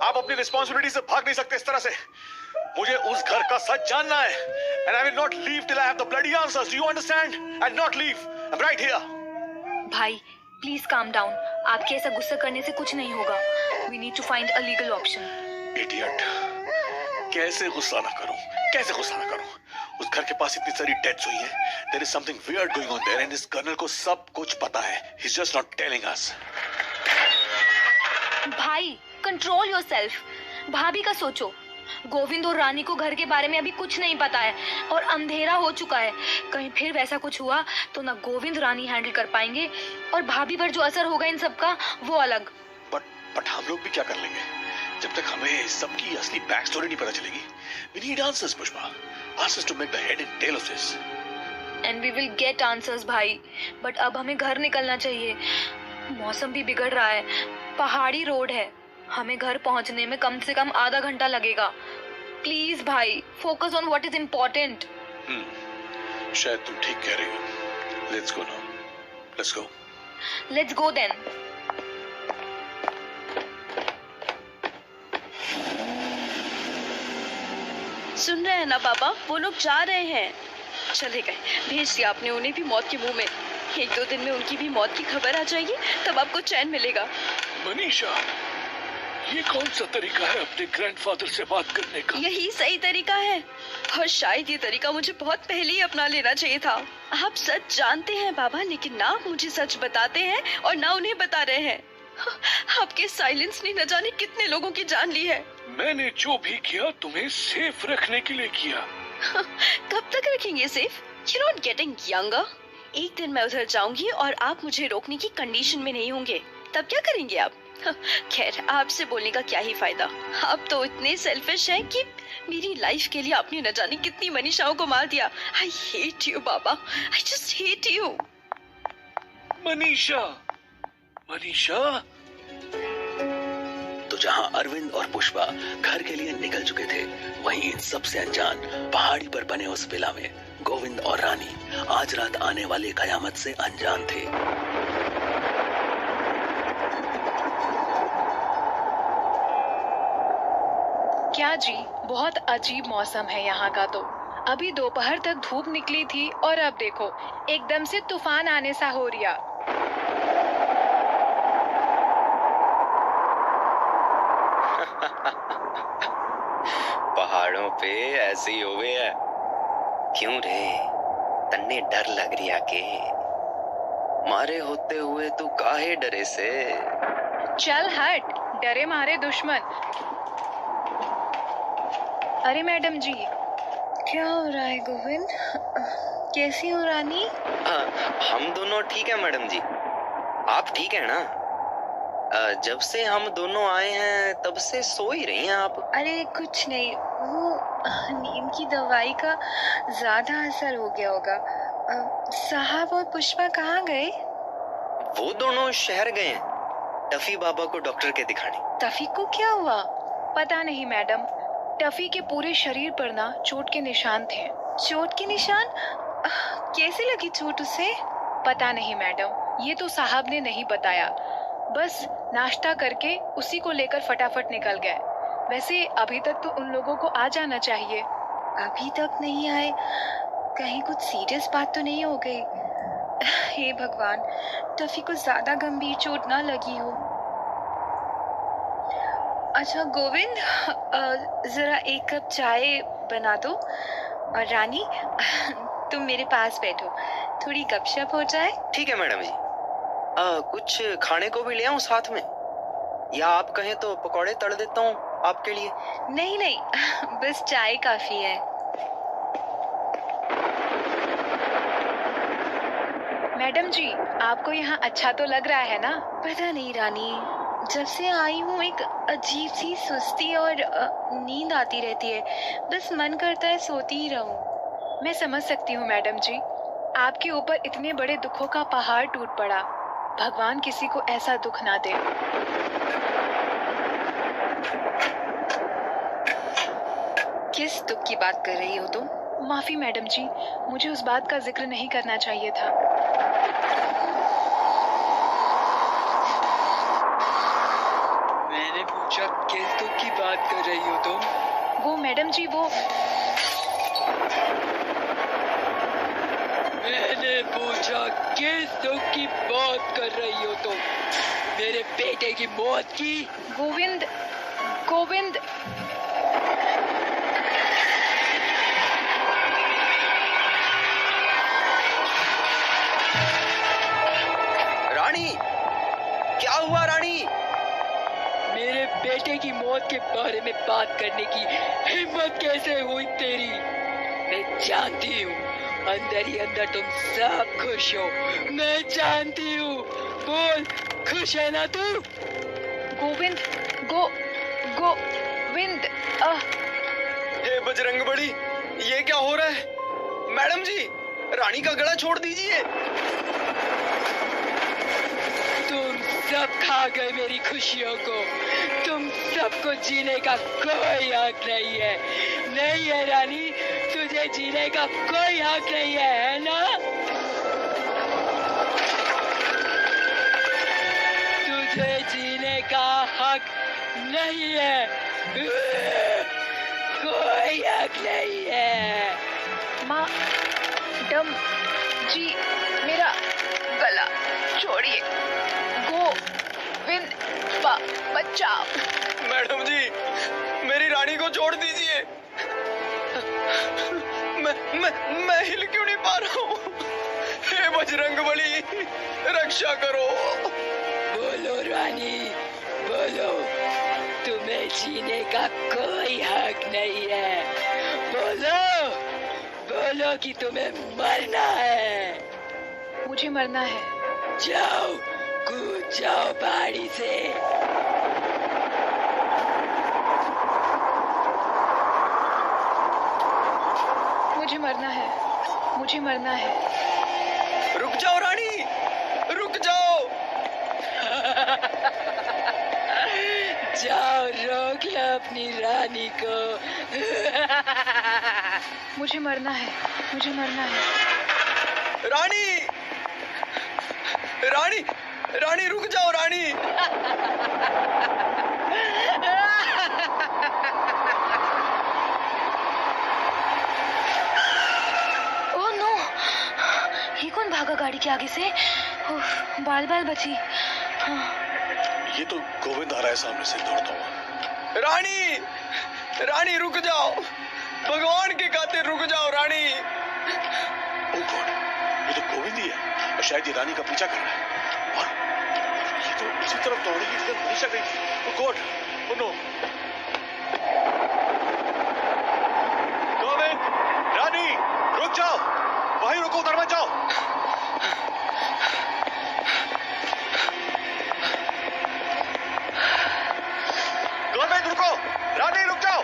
आप अपनी रिस्पॉन्सिबिलिटी से भाग नहीं सकते इस तरह से। मुझे उस घर का सच जानना है, and I will not leave till I have the bloody answers. Do you understand? And not leave. I'm right here. भाई प्लीज काम डाउन। आपके ऐसा गुस्सा करने से कुछ नहीं होगा। We need to find a legal option. Idiot. कैसे गुस्सा ना करूं? कैसे गुस्सा ना करूं? उस घर के पास इतनी सारी डेथ्स हुई हैं। There is something weird going on there, and इस कर्नल को सब कुछ पता है. He's just not telling us. भाई कंट्रोल योरसेल्फ। भाभी का सोचो। गोविंद और रानी को घर के बारे में अभी कुछ नहीं पता है और अंधेरा हो चुका है। कहीं फिर वैसा कुछ हुआ तो ना गोविंद रानी हैंडल कर पाएंगे, और भाभी पर जो असर होगा इन सब का वो अलग। बट हम लोग भी क्या कर लेंगे जब तक हमें सबकी असली बैक स्टोरी नहीं पता चलेगी? We need answers, Pushpa. Answers to make the head and tail of this. And we will get answers भाई, बट अब हमें घर निकलना चाहिए। मौसम भी बिगड़ रहा है, पहाड़ी रोड है, हमें घर पहुंचने में कम से कम आधा घंटा लगेगा। प्लीज भाई, focus on what is important. शायद तुम ठीक कह रही हो। Let's go now, let's go. Let's go then. सुन रहे हैं ना बाबा, वो लोग जा रहे हैं। चले गए, भेज दिया आपने उन्हें भी मौत के मुंह में। 1-2 दिन में उनकी भी मौत की खबर आ जाएगी, तब आपको चैन मिलेगा। मनीषा, ये कौन सा तरीका है अपने ग्रैंडफादर से बात करने का? यही सही तरीका है, और शायद ये तरीका मुझे बहुत पहले ही अपना लेना चाहिए था। आप सच जानते हैं बाबा, लेकिन ना आप मुझे सच बताते हैं और ना उन्हें बता रहे हैं। आपके साइलेंस ने न जाने कितने लोगों की जान ली है। मैंने जो भी किया तुम्हें सेफ रखने के लिए किया। कब तक रखेंगे safe? You're not getting younger। एक दिन मैं उधर जाऊंगी और आप मुझे रोकने की कंडीशन में नहीं होंगे, तब क्या करेंगे आप? खैर, आपसे बोलने का क्या ही फायदा। आप तो इतने सेल्फिश हैं कि मेरी लाइफ के लिए आपने न जाने कितनी मनीषाओं को मार दिया। I hate you Baba, I just hate you। Manisha, Manisha. तो जहां अरविंद और पुष्पा घर के लिए निकल चुके थे, वहीं इन सबसे अनजान पहाड़ी पर बने उस विला में गोविंद और रानी आज रात आने वाली कयामत से अनजान थे। क्या जी, बहुत अजीब मौसम है यहाँ का। तो अभी दोपहर तक धूप निकली थी और अब देखो एकदम से तूफान आने सा हो रिया। पहाड़ों पे ऐसे ही हो गए है। क्यों रे, तन्ने डर लग रिया के? मारे होते हुए तू काहे डरे से? चल हट, डरे मारे दुश्मन। अरे मैडम जी, क्या हो रहा है गोविंद? कैसी हो रानी? हम दोनों ठीक है मैडम जी। आप ठीक है ना? जब से हम दोनों आए हैं तब से सो ही रही हैं आप। अरे कुछ नहीं, वो नींद की दवाई का ज्यादा असर हो गया होगा। साहब और पुष्पा कहाँ गए? वो दोनों शहर गए हैं टफी बाबा को डॉक्टर के दिखाने। टफी को क्या हुआ? पता नहीं मैडम, टफी के पूरे शरीर पर ना चोट के निशान थे। चोट के निशान? कैसे लगी चोट उसे? पता नहीं मैडम, ये तो साहब ने नहीं बताया। बस नाश्ता करके उसी को लेकर फटाफट निकल गए। वैसे अभी तक तो उन लोगों को आ जाना चाहिए। अभी तक नहीं आए? कहीं कुछ सीरियस बात तो नहीं हो गई? हे भगवान, टफी को ज्यादा गंभीर चोट ना लगी हो। अच्छा गोविंद, जरा 1 कप चाय बना दो। और रानी, तुम मेरे पास बैठो, थोड़ी गपशप हो जाए। ठीक है मैडम जी। कुछ खाने को भी ले आऊं साथ में, या आप कहें तो पकौड़े तल देता हूँ आपके लिए? नहीं नहीं, बस चाय काफी है। मैडम जी, आपको यहाँ अच्छा तो लग रहा है ना? पता नहीं रानी, जब से आई हूँ एक अजीब सी सुस्ती और नींद आती रहती है। बस मन करता है सोती ही रहूं। मैं समझ सकती हूँ मैडम जी, आपके ऊपर इतने बड़े दुखों का पहाड़ टूट पड़ा। भगवान किसी को ऐसा दुख ना दे। किस दुख की बात कर रही हो तुम? माफी मैडम जी, मुझे उस बात का जिक्र नहीं करना चाहिए था। मैंने पूछा किस दुख की बात कर रही हो तुम? वो मैडम जी, वो मैंने पूछा किस दुख की बात कर रही हो तुम? मेरे बेटे की मौत की? गोविंद, गोविंद। रानी, क्या हुआ रानी? मेरे बेटे की मौत के बारे में बात करने की हिम्मत कैसे हुई तेरी? मैं जानती हूँ अंदर ही अंदर तुम सब खुश हो। मैं जानती हूँ। बोल, खुश है ना तू? गोविंद, गोविंद। हे बजरंगबली, ये क्या हो रहा है? मैडम जी, रानी का गला छोड़ दीजिए। तुम सब खा गए मेरी खुशियों को। तुम सबको जीने का कोई हक नहीं है। नहीं है रानी, तुझे जीने का कोई हक नहीं है ना? तुझे जीने का हक नहीं है, कोई हक नहीं है। माँ, डम जी, मेरा गला छोड़िए। गोविंद बचाओ। मैडम जी, मेरी रानी को छोड़ दीजिए। मैं हिल क्यों नहीं पा रहा हूँ? हे बजरंगबली, रक्षा करो। बोलो रानी, बोलो, तुम्हें जीने का कोई हक नहीं है। बोलो, बोलो कि तुम्हें मरना है। मुझे मरना है। जाओ, कूद जाओ पहाड़ी से। मुझे मरना है, मुझे मरना है। रुक जाओ रानी, रुक जाओ। जाओ, रोक लो अपनी रानी को। मुझे मरना है, मुझे मरना है। रानी, रानी, रानी रुक जाओ रानी। ओह नो, ये कौन भागा गाड़ी के आगे से? बाल बाल बची। ये तो गोविंद आ रहा है सामने से दौड़ता हुआ। रानी, रानी रुक जाओ, भगवान के खातिर रुक जाओ रानी। ओह गॉड, ये तो गोविंद ही है और शायद ये रानी का पीछा कर रहा है। और ये तो उसी तरफ दौड़ेगी जिधर मनीषा गई थी। ओह गॉड, ओह नो। गोविंद, रानी, रुक जाओ, वहीं रुको, उधर मत जाओ। गोविंद रुको, रानी रुक जाओ,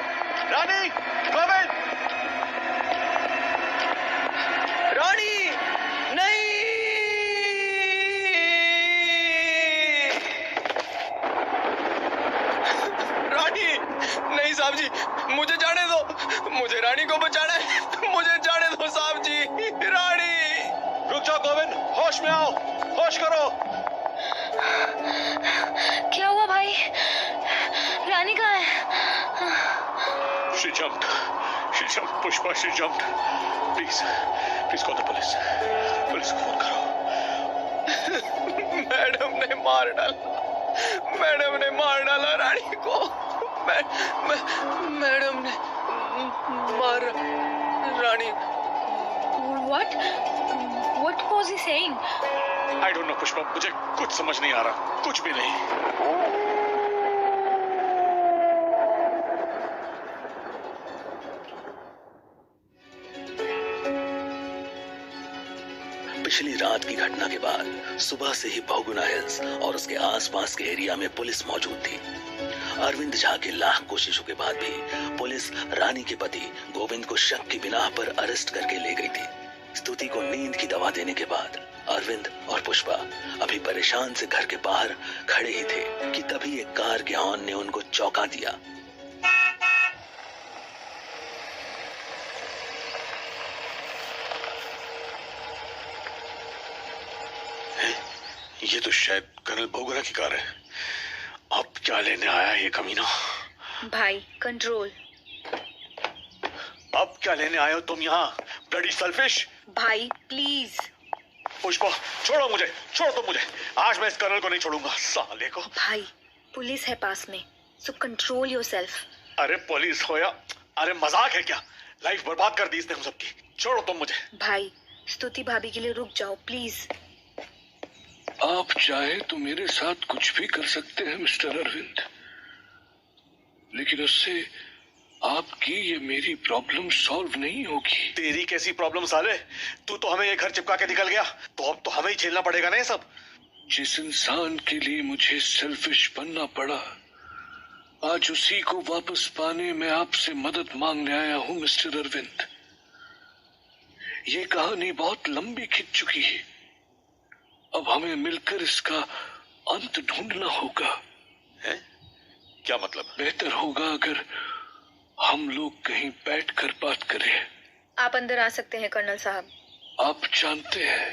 रानी, गोविंद। रानी, नहीं। रानी, नहीं साहब जी, मुझे जाने दो, मुझे रानी को बचाना है, मुझे जाने दो साहब जी। रानी, रुक जाओ गोविंद, होश में आओ, होश करो। क्या हुआ भाई? रानी कहाँ है? She jumped, Pushpa, she jumped. Please call the police. Police को फोन करो। मैडम ने मार डाला, मैडम ने मार डाला रानी को। मैडम ने मार रानी। What was he saying? I don't know Pushpa, मुझे कुछ समझ नहीं आ रहा, कुछ भी नहीं। पिछली रात की घटना के बाद सुबह से ही बहुगुना हिल्स और उसके आसपास के एरिया में पुलिस मौजूद थी। अरविंद झा की लाख कोशिशों के बाद भी पुलिस रानी के पति गोविंद को शक की बिना पर अरेस्ट करके ले गई थी। स्तुति को नींद की दवा देने के बाद अरविंद और पुष्पा अभी परेशान से घर के बाहर खड़े ही थे कि तभी एक कार के हॉर्न ने उनको चौंका दिया। ये तो शायद कर्नल बोगरा की कार है। अब क्या लेने आया ये कमीना? भाई कंट्रोल। अब क्या लेने आए हो तुम यहाँ, ब्लडी सेल्फिश? भाई प्लीज। पुष्पा छोड़ो मुझे, छोड़ो तुम मुझे। आज मैं इस कर्नल को नहीं छोड़ूंगा, साले को। भाई पुलिस है पास में, सो कंट्रोल योरसेल्फ। अरे पुलिस हो या, अरे मजाक है क्या? लाइफ बर्बाद कर दी इसने हम सबकी। छोड़ो तुम मुझे। भाई स्तुति भाभी के लिए रुक जाओ प्लीज। आप चाहे तो मेरे साथ कुछ भी कर सकते हैं मिस्टर अरविंद, लेकिन उससे आपकी ये मेरी प्रॉब्लम सॉल्व नहीं होगी। तेरी कैसी प्रॉब्लम साले? तू तो हमें ये घर चिपका के निकल गया, तो अब तो हमें ही झेलना पड़ेगा ना ये सब। जिस इंसान के लिए मुझे सेल्फिश बनना पड़ा, आज उसी को वापस पाने में आपसे मदद मांगने आया हूं मिस्टर अरविंद। ये कहानी बहुत लंबी खिंच चुकी है, अब हमें मिलकर इसका अंत ढूंढना होगा। है? क्या मतलब? बेहतर होगा अगर हम लोग कहीं बैठकर बात करें। आप अंदर आ सकते हैं कर्नल साहब। आप जानते हैं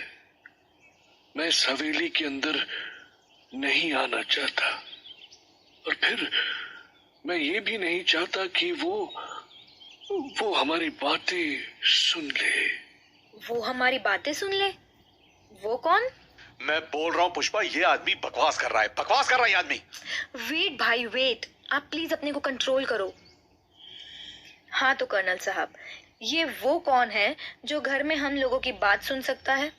मैं इस हवेली के अंदर नहीं आना चाहता, और फिर मैं ये भी नहीं चाहता कि वो हमारी बातें सुन ले। वो हमारी बातें सुन ले? वो कौन? मैं बोल रहा हूँ पुष्पा, ये आदमी बकवास कर रहा है, बकवास कर रहा है ये आदमी। वेट भाई वेट, आप प्लीज अपने को कंट्रोल करो। हाँ तो कर्नल साहब, ये वो कौन है जो घर में हम लोगों की बात सुन सकता है?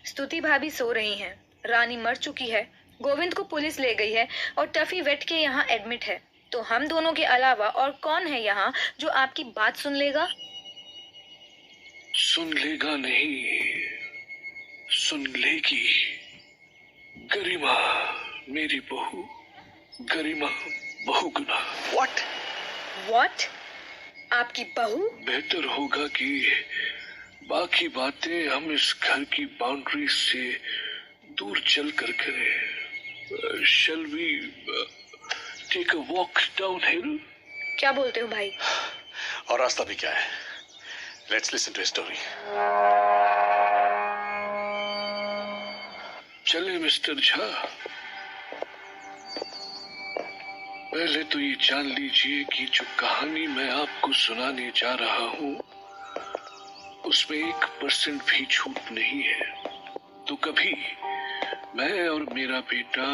स्तुति भाभी सो रही हैं, रानी मर चुकी है, गोविंद को पुलिस ले गई है और टफी वेट के यहाँ एडमिट है। तो हम दोनों के अलावा और कौन है यहाँ जो आपकी बात सुन लेगा? सुन लेगा नहीं, सुन लेगी। गरिमा, मेरी बहू गरिमा बहुगुना। What? आपकी बहू? बेहतर होगा कि बाकी बातें हम इस घर की बाउंड्री से दूर चल कर करें। Shall we take a walk downhill? क्या बोलते हो भाई? और रास्ता भी क्या है? Let's listen to his story. चले मिस्टर झा, पहले तो ये जान लीजिए कि जो कहानी मैं आपको सुनाने जा रहा हूँ उसमें 1% भी झूठ नहीं है। तो कभी मैं और मेरा बेटा,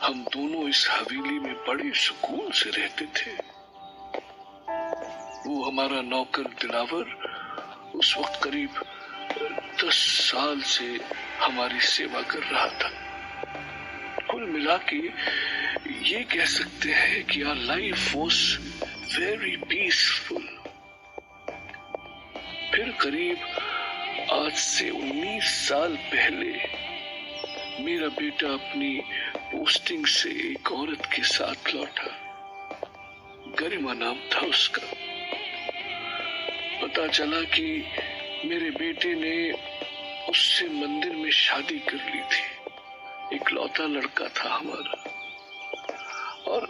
हम दोनों इस हवेली में बड़े सुकून से रहते थे। वो हमारा नौकर दिलावर उस वक्त करीब 10 साल से हमारी सेवा कर रहा था। कुल मिला के ये कह सकते हैं कि our life was very peaceful. फिर करीब आज से 19 साल पहले मेरा बेटा अपनी पोस्टिंग से एक औरत के साथ लौटा। गरिमा नाम था उसका। पता चला कि मेरे बेटे ने उससे मंदिर में शादी कर ली थी। इकलौता लड़का था हमारा, और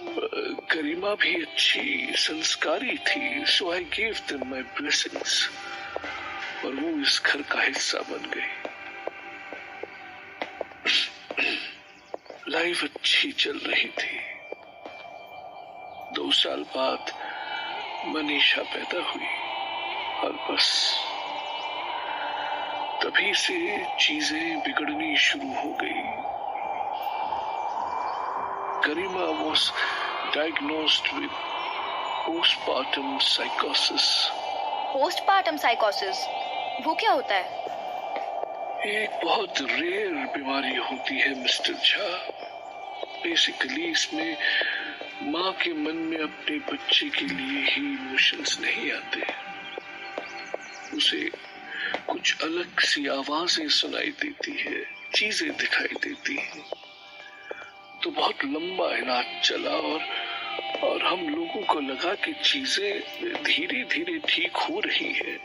गरिमा भी अच्छी संस्कारी थी। So I gave them my blessings, और वो इस घर का हिस्सा बन गई। लाइफ अच्छी चल रही थी। 2 साल बाद मनीषा पैदा हुई, और बस तभी से चीजें बिगड़नी शुरू हो गई। Garima was diagnosed with postpartum psychosis. Postpartum साइकोसिस, वो क्या होता है? एक बहुत रेयर बीमारी होती है मिस्टर झा। बेसिकली इसमें माँ के मन में अपने बच्चे के लिए ही इमोशंस नहीं आते। उसे कुछ अलग सी आवाजें सुनाई देती है, चीजें दिखाई देती हैं। तो बहुत लंबा इलाज चला, और हम लोगों को लगा कि चीजें धीरे धीरे ठीक हो रही है।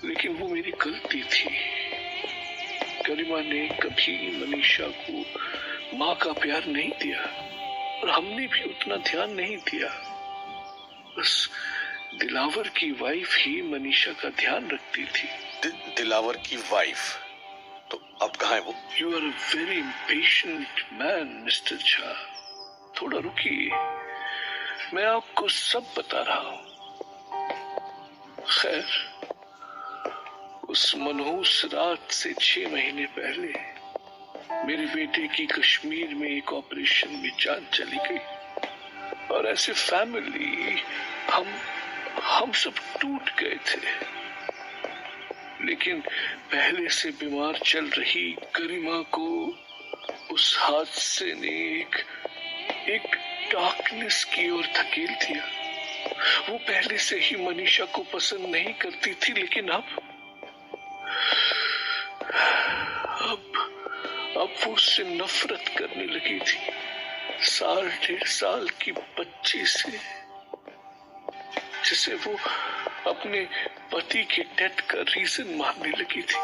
लेकिन वो मेरी गलती थी। गरिमा ने कभी मनीषा को माँ का प्यार नहीं दिया, और हमने भी उतना ध्यान नहीं दिया। बस दिलावर की वाइफ ही मनीषा का ध्यान रखती थी। दिलावर की वाइफ? तो अब कहाँ है वो? You are a very impatient man, mister Jha. थोड़ा रुकिए, मैं आपको सब बता रहा हूँ। खैर, उस मनहूस रात से 6 महीने पहले मेरे बेटे की कश्मीर में एक ऑपरेशन में जान चली गई, और ऐसे फैमिली हम सब टूट गए थे। लेकिन पहले से बीमार चल रही गरिमा को उस हादसे ने एक डार्कनेस की ओर धकेल दिया। वो पहले से ही मनीषा को पसंद नहीं करती थी, लेकिन अब वो उससे नफरत करने लगी थी। 1.5 साल की बच्ची से, जिसे वो अपने पति के डेथ का रीजन मानने लगी थी।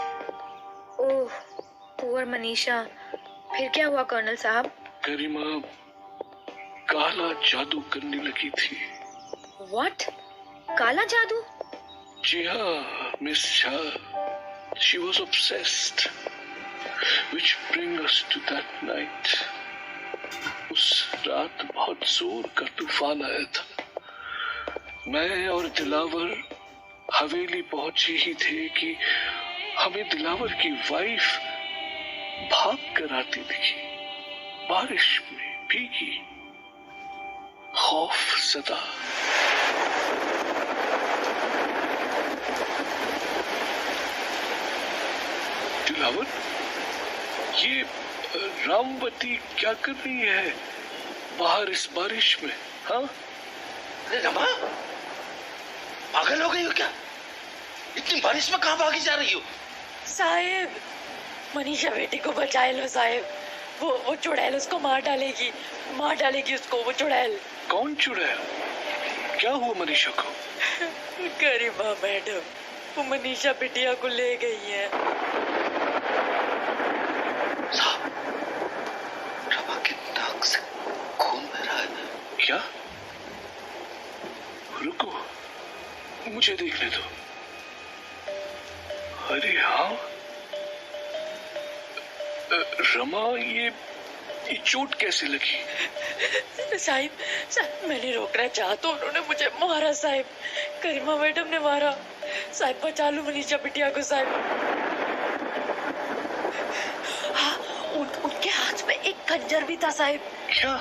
ओह, पुअर मनीषा। फिर क्या हुआ कर्नल साहब? गरिमा काला जादू करने लगी थी। व्हाट? काला जादू? जी हाँ miss Jha, she was obsessed, which brings us to that night. उस रात बहुत जोर का तूफान आया था। मैं और दिलावर हवेली पहुंचे ही थे कि हमें दिलावर की वाइफ भाग कर आती दिखी, बारिश में भीगी, खौफ सदा। दिलावर, ये रामवती क्या कर रही है बाहर इस बारिश में? हाँ? अरे रमा, पागल हो गई हो क्या? इतनी बारिश में कहाँ भागी जा रही हो? साहेब, मनीषा बेटी को बचा लो साहेब। वो चुड़ैल उसको मार डालेगी उसको, वो चुड़ैल। कौन चुड़ैल? क्या हुआ मनीषा को? गरिमा मैडम, वो मनीषा बिटिया को ले गई है। साहब, रमा की नाक से खून बह रहा है। क्या? रुको, मुझे देखने दो। अरे हाँ, रमा, ये चोट कैसे लगी? साहिब मैंने रोकना चाहा तो उन्होंने मुझे मारा साहिब। गरिमा मैडम ने मारा साहिब। बचा लो मनीषा बिटिया को साहिब। हाँ, उनके हाथ में एक खंजर भी था साहिब। क्या?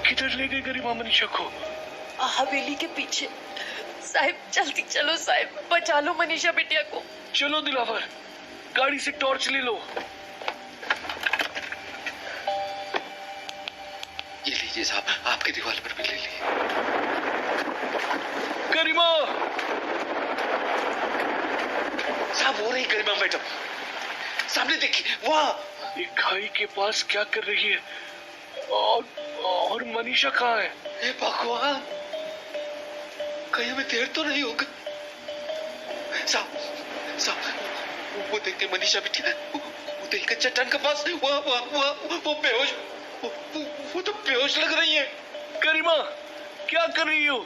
किधर ले गए गरिमा मनीषा को? हवेली के पीछे साहिब। जल्दी चलो साहिब, बचा लो मनीषा बिटिया को। चलो दिलावर, गाड़ी से टॉर्च ले लो। ये लीजिए साहब, आपके रिवॉल्वर भी ले ली। गरिमा! साहब, हो रही गरिमा मैडम, सामने देखिए, वहाँ। ये खाई के पास क्या कर रही है? और मनीषा कहाँ है? हे भगवान, कहीं हमें देर तो नहीं होगा? साहब, वो देखिए मनीषा बिटिया, वो देखिए चट्टान के पास, वो बेहोश, वो तो बेहोश लग रही है। गरिमा, क्या कर रही हो?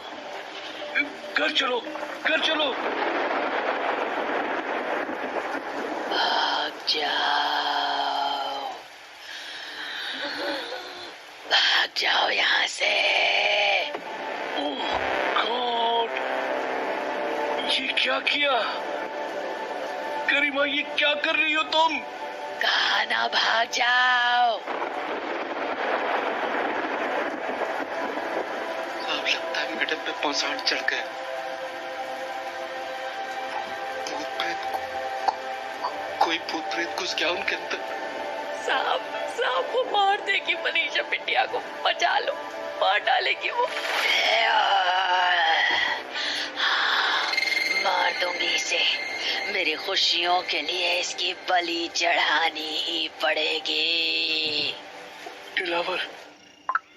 घर चलो। भाग जाओ यहाँ से। ओह गॉड, ये क्या किया? गरिमा, ये क्या कर रही हो तुम? कहा ना भाग जाओ। साहब, लगता है मैडम पे पौसाड़ चढ़ गया। कोई भूत प्रेत घुस गया उनके अंदर। साहब वो मार देगी मनीषा बिटिया को। बचा लो, मार डालेगी वो। मार दूंगी इसे। मेरी खुशियों के लिए इसकी बलि चढ़ानी ही पड़ेगी। दिलावर,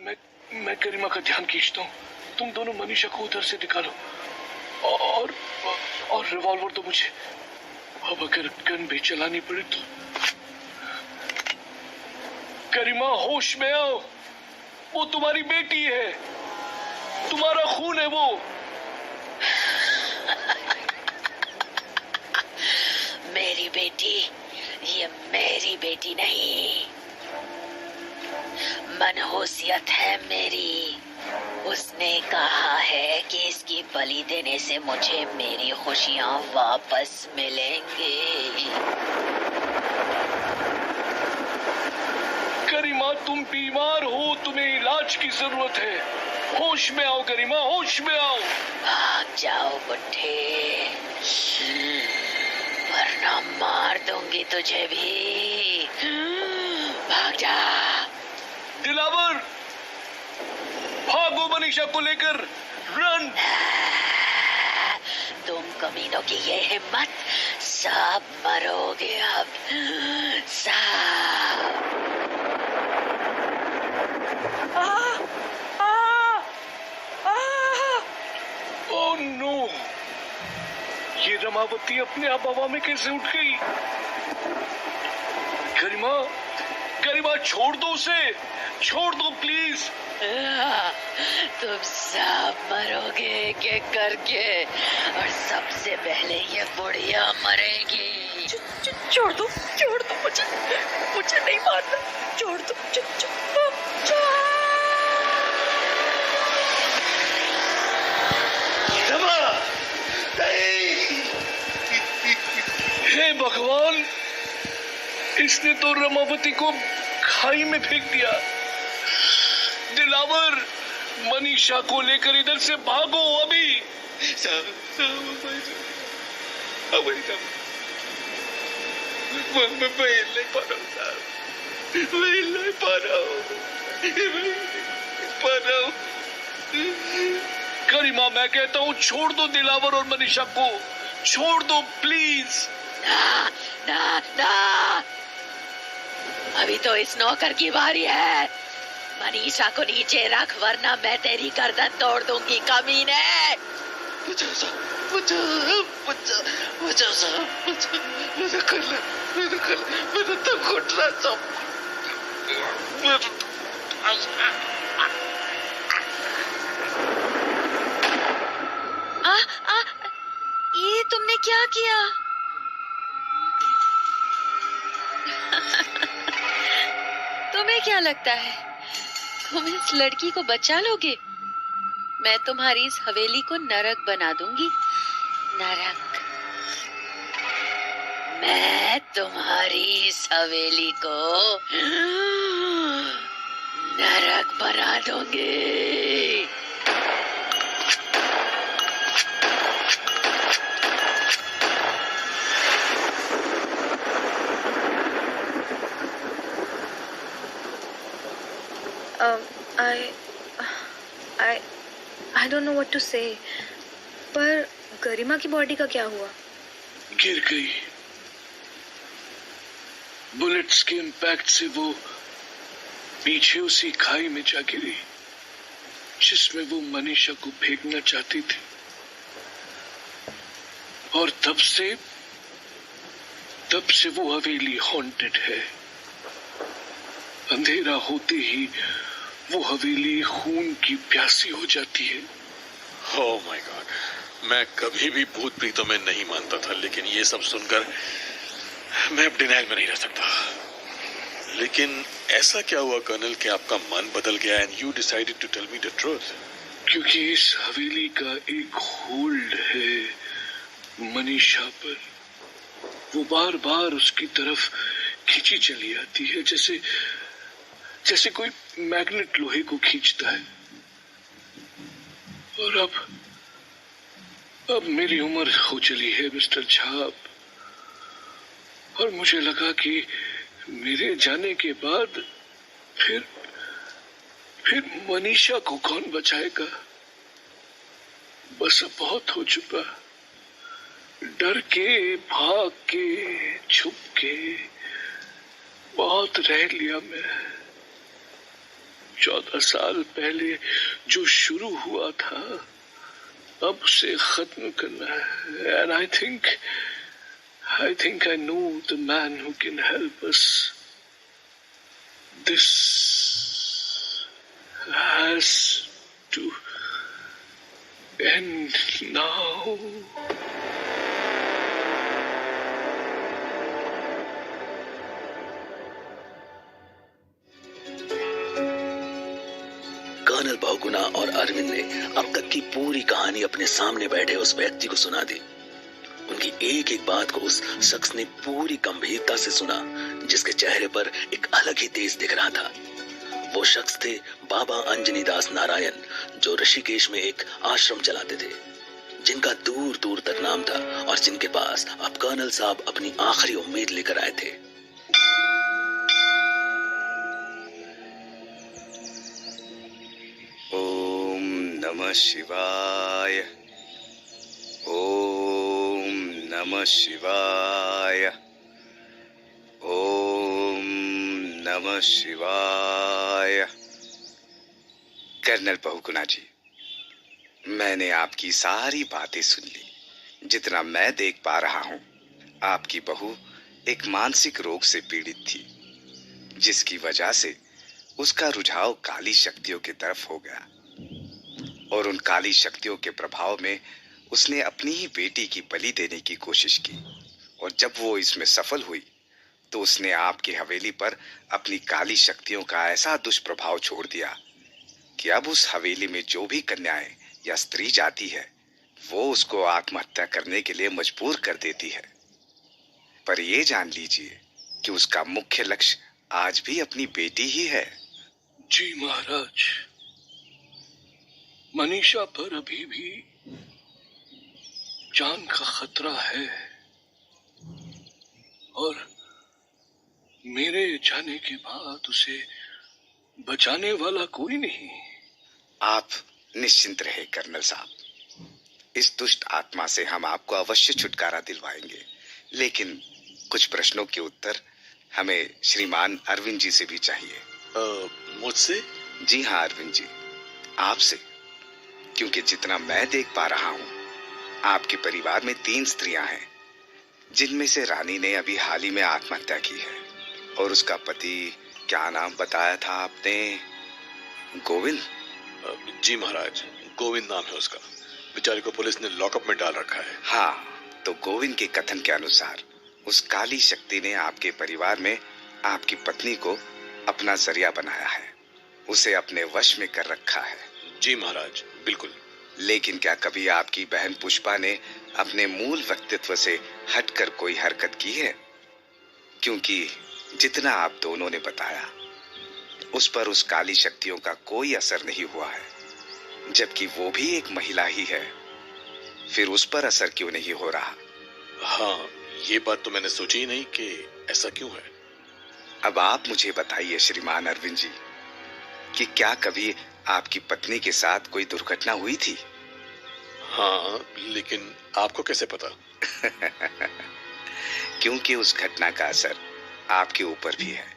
मैं गरिमा का ध्यान खींचता हूँ। तुम दोनों मनीषा को उधर से निकालो। और रिवॉल्वर तो मुझे। अब अगर गन भी चलानी पड़े तो। गरिमा, होश में आओ। वो तुम्हारी बेटी है, तुम्हारा खून है वो। मेरी बेटी? ये मेरी बेटी नहीं, मनहूसियत है मेरी। उसने कहा है कि इसकी बलि देने से मुझे मेरी खुशियां वापस मिलेंगी। गरिमा, तुम बीमार हो, तुम्हें इलाज की जरूरत है। होश में आओ गरिमा, होश में आओ। भाग जाओ बुढ़े, वरना मार दूंगी तुझे भी। भाग जा। दिलावर, भागो मनीषा को लेकर। रन। तुम कमीनों की ये हिम्मत, सब मरोगे अब, सब। ओह नो, ये रमावती अपने आप हवा में कैसे उठ गई? गरिमा, गरिमा छोड़ दो उसे, छोड़ दो प्लीज। तुम सब मरोगे एक एक करके और सबसे पहले ये बुढ़िया मरेगी। छोड़ दो मुझे, मुझे नहीं मारना, छोड़ दो। हे भगवान, इसने तो रमावती को खाई में फेंक दिया। दिलावर, मनीषा को लेकर इधर से भागो अभी। गरिमा, मैं कहता हूँ छोड़ दो दिलावर और मनीषा को, छोड़ दो प्लीज। ना, अभी तो इस नौकर की बारी है। मनीषा को नीचे रख वरना मैं तेरी गर्दन तोड़ दूंगी कमीने। मेरा तो घुटना सब। ये तुमने क्या किया? तुम्हें क्या लगता है तुम इस लड़की को बचा लोगे? मैं तुम्हारी इस हवेली को नरक बना दूंगी। नरक। मैं तुम्हारी इस हवेली को नरक बना दूंगी। I don't know what to say. पर गरिमा की बॉडी का क्या हुआ? गिर गई। बुलेट्स के इम्पैक्ट से वो पीछे उसी खाई में जा गिरी जिसमें वो मनीषा को फेंकना चाहती थी। और तब से वो हवेली हॉन्टेड है। अंधेरा होते ही वो हवेली खून की प्यासी हो जाती है। ओह माय गॉड, मैं कभी भी भूत प्रीतों में नहीं मानता था, लेकिन ये सब सुनकर मैं अब डिनाइल में नहीं रह सकता। लेकिन ऐसा क्या हुआ कर्नल कि आपका मन बदल गया and you decided to tell me the truth? क्योंकि इस हवेली का एक होल्ड है मनीषा पर। वो बार बार उसकी तरफ खींची चली आती है, जैसे कोई मैग्नेट लोहे को खींचता है। और अब मेरी उम्र हो चली है मिस्टर छाप, और मुझे लगा कि मेरे जाने के बाद फिर मनीषा को कौन बचाएगा। बस अब बहुत हो चुका। डर के, भाग के, छुप के बहुत रह लिया मैं। 14 साल पहले जो शुरू हुआ था अब उसे खत्म करना है। And I think I know the man who can help us. This has to end now. Colonel Bahuguna और अरविंद ने अब तक की पूरी कहानी अपने सामने बैठे उस व्यक्ति को सुना दी। उनकी एक एक बात को उस शख्स ने पूरी गंभीरता से सुना, जिसके चेहरे पर एक अलग ही तेज दिख रहा था। वो शख्स थे बाबा अंजनी दास नारायण, जो ऋषिकेश में एक आश्रम चलाते थे, जिनका दूर दूर तक नाम था और जिनके पास अब कर्नल साहब अपनी आखिरी उम्मीद लेकर आए थे। ओम नमः शिवाय, ओम नमः शिवाय, ओम नमः शिवाय। कर्नल बहुगुणा जी, मैंने आपकी सारी बातें सुन ली। जितना मैं देख पा रहा हूं, आपकी बहू एक मानसिक रोग से पीड़ित थी। जिसकी वजह से उसका रुझाव काली शक्तियों की तरफ हो गया और उन काली शक्तियों के प्रभाव में उसने अपनी ही बेटी की बलि देने की कोशिश की। और जब वो इसमें सफल हुई तो उसने आपकी हवेली पर अपनी काली शक्तियों का ऐसा दुष्प्रभाव छोड़ दिया कि अब उस हवेली में जो भी कन्याएं या स्त्री जाती है वो उसको आत्महत्या करने के लिए मजबूर कर देती है। पर ये जान लीजिए कि उसका मुख्य लक्ष्य आज भी अपनी बेटी ही है। जी महाराज, मनीषा पर अभी भी जान का खतरा है और मेरे जाने के बाद उसे बचाने वाला कोई नहीं। आप निश्चिंत रहे कर्नल साहब, इस दुष्ट आत्मा से हम आपको अवश्य छुटकारा दिलवाएंगे, लेकिन कुछ प्रश्नों के उत्तर हमें श्रीमान अरविंद जी से भी चाहिए। मुझसे? जी हाँ अरविंद जी, आपसे, क्योंकि जितना मैं देख पा रहा हूँ आपके परिवार में 3 स्त्रियां हैं, जिनमें से रानी ने अभी हाल ही में आत्महत्या की है और उसका पति, क्या नाम बताया था आपने? गोविंद? जी महाराज, गोविंद नाम है उसका। बेचारे को पुलिस ने लॉकअप में डाल रखा है। हाँ, तो गोविंद के कथन के अनुसार उस काली शक्ति ने आपके परिवार में आपकी पत्नी को अपना जरिया बनाया है, उसे अपने वश में कर रखा है। जी महाराज, बिल्कुल। लेकिन क्या कभी आपकी बहन पुष्पा ने अपने मूल व्यक्तित्व से हटकर कोई हरकत की है? क्योंकि जितना आप दोनों ने बताया उस पर उस काली शक्तियों का कोई असर नहीं हुआ है, जबकि वो भी एक महिला ही है। फिर उस पर असर क्यों नहीं हो रहा? हाँ, ये बात तो मैंने सोची ही नहीं कि ऐसा क्यों है। अब आप मुझे बताइए श्रीमान अरविंद जी कि क्या कभी आपकी पत्नी के साथ कोई दुर्घटना हुई थी? हाँ, लेकिन आपको कैसे पता? क्योंकि उस घटना का असर आपके ऊपर भी है।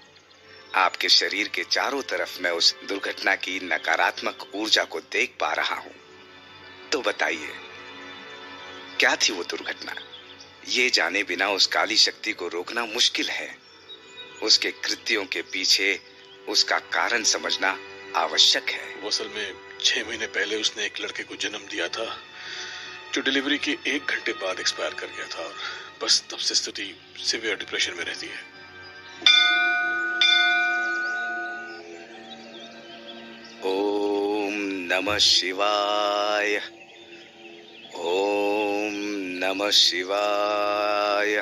आपके शरीर के चारों तरफ मैं उस दुर्घटना की नकारात्मक ऊर्जा को देख पा रहा हूं। तो बताइए, क्या थी वो दुर्घटना? ये जाने बिना उस काली शक्ति को रोकना मुश्किल है। उसके कृत्यों के पीछे उसका कारण समझना आवश्यक है। वो असल में 6 महीने पहले उसने एक लड़के को जन्म दिया था जो डिलीवरी के 1 घंटे बाद एक्सपायर कर गया था। बस तब से स्थिति सीवियर डिप्रेशन में रहती है। ओम नमः शिवाय, ओम नमः शिवाय,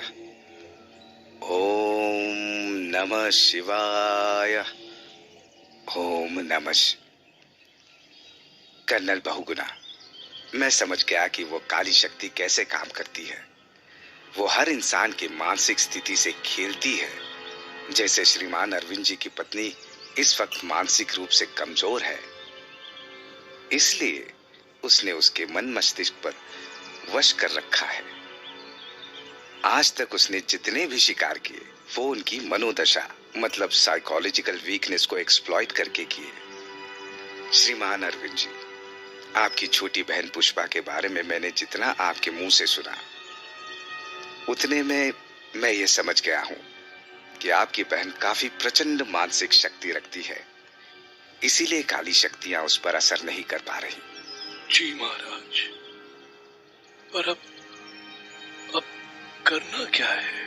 ओम नमः शिवाय, ओम नमः। कर्नल बहुगुना, मैं समझ गया कि वो काली शक्ति कैसे काम करती है। वो हर इंसान की मानसिक स्थिति से खेलती है। जैसे श्रीमान अरविंद जी की पत्नी इस वक्त मानसिक रूप से कमजोर है, इसलिए उसने उसके मन मस्तिष्क पर वश कर रखा है। आज तक उसने जितने भी शिकार किए वो उनकी मनोदशा मतलब साइकोलॉजिकल वीकनेस को एक्सप्लॉइट करके किए। श्रीमान अरविंद जी, आपकी छोटी बहन पुष्पा के बारे में मैंने जितना आपके मुंह से सुना उतने में मैं ये समझ गया हूं कि आपकी बहन काफी प्रचंड मानसिक शक्ति रखती है, इसीलिए काली शक्तियां उस पर असर नहीं कर पा रही। जी महाराज, पर अब करना क्या है?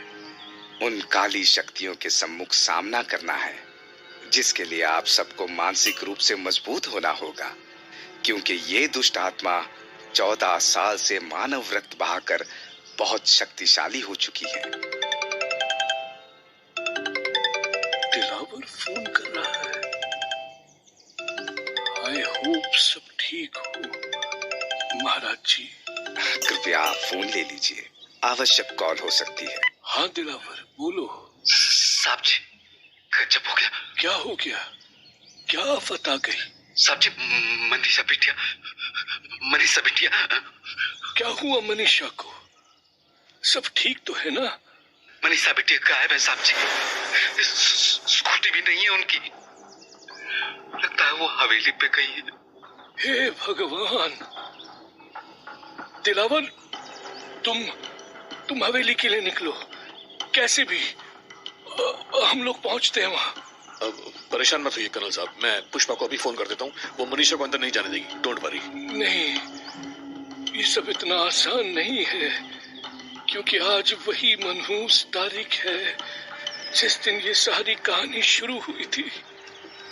उन काली शक्तियों के सम्मुख सामना करना है, जिसके लिए आप सबको मानसिक रूप से मजबूत होना होगा, क्योंकि ये दुष्ट आत्मा 14 साल से मानव रक्त बहाकर बहुत शक्तिशाली हो चुकी है। दिलावर फोन कर रहा है। आई होप सब ठीक हो महाराज जी। कृपया आप फोन ले लीजिए, आवश्यक कॉल हो सकती है। हाँ दिलावर, बोलो। साहब जी, गजब हो गया। क्या हो गया? क्या आफत आ गई? साहब जी, मनीषा बिटिया। क्या हुआ मनीषा को? सब ठीक तो है ना? मनीषा बिटिया गायब है साहब जी। स्कूटी भी नहीं है उनकी। लगता है वो हवेली पे गई है। हे भगवान। दिलावर, तुम हवेली के लिए निकलो, कैसे भी हम लोग पहुंचते हैं वहां। परेशान मत होइए कर्नल साहब, मैं पुष्पा को अभी फोन कर देता हूँ, वो मनीषा को अंदर नहीं जाने देगी, डोंट वरी। नहीं, ये सब इतना आसान नहीं है, क्योंकि आज वही मनहूस तारीख है जिस दिन ये सारी कहानी शुरू हुई थी।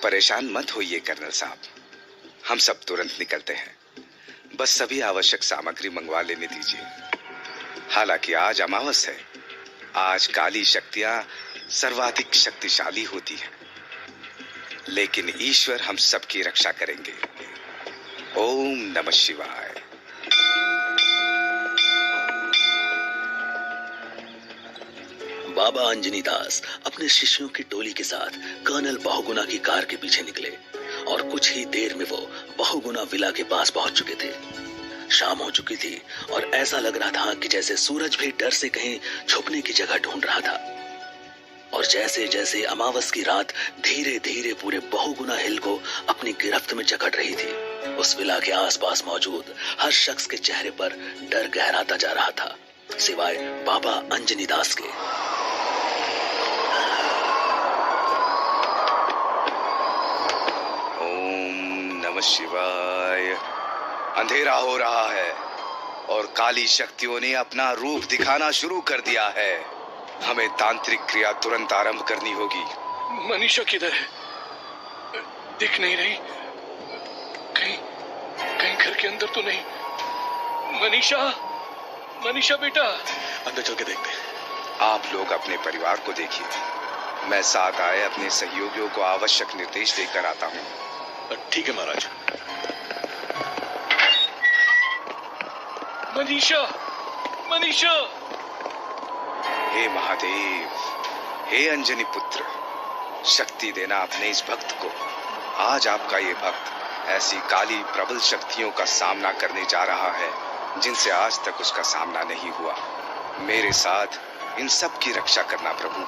परेशान मत होइए कर्नल साहब, हम सब तुरंत निकलते हैं। बस सभी आवश्यक सामग्री मंगवा लेने दीजिए। हालांकि आज अमावस है, आज काली शक्तियां सर्वाधिक शक्तिशाली होती हैं, लेकिन ईश्वर हम सबकी रक्षा करेंगे। ओम नमः शिवाय। बाबा अंजनी दास अपने शिष्यों की टोली के साथ कर्नल बहुगुणा की कार के पीछे निकले और कुछ ही देर में वो बहुगुणा विला के पास पहुंच चुके थे। शाम हो चुकी थी और ऐसा लग रहा था कि जैसे सूरज भी डर से कहीं छुपने की जगह ढूंढ रहा था। और जैसे जैसे अमावस की रात धीरे धीरे पूरे बहुगुणा हिल को अपनी गिरफ्त में जकड़ रही थी, उस विला के आसपास मौजूद हर शख्स के चेहरे पर डर गहराता जा रहा था, सिवाय बाबा अंजनी दास के। ओम नमः शिवाय। अंधेरा हो रहा है और काली शक्तियों ने अपना रूप दिखाना शुरू कर दिया है। हमें तांत्रिक क्रिया तुरंत आरंभ करनी होगी। मनीषा किधर है? दिख नहीं रही। कहीं कहीं घर के अंदर तो नहीं? मनीषा, मनीषा बेटा, अंदर चल के देखते हैं। आप लोग अपने परिवार को देखिए, मैं साथ आए अपने सहयोगियों को आवश्यक निर्देश देकर आता हूँ। ठीक है महाराज। मनीषा, मनीषा। हे महादेव, हे अंजनी पुत्र, शक्ति देना अपने इस भक्त को। आज आपका ये भक्त ऐसी काली प्रबल शक्तियों का सामना करने जा रहा है जिनसे आज तक उसका सामना नहीं हुआ। मेरे साथ इन सब की रक्षा करना प्रभु।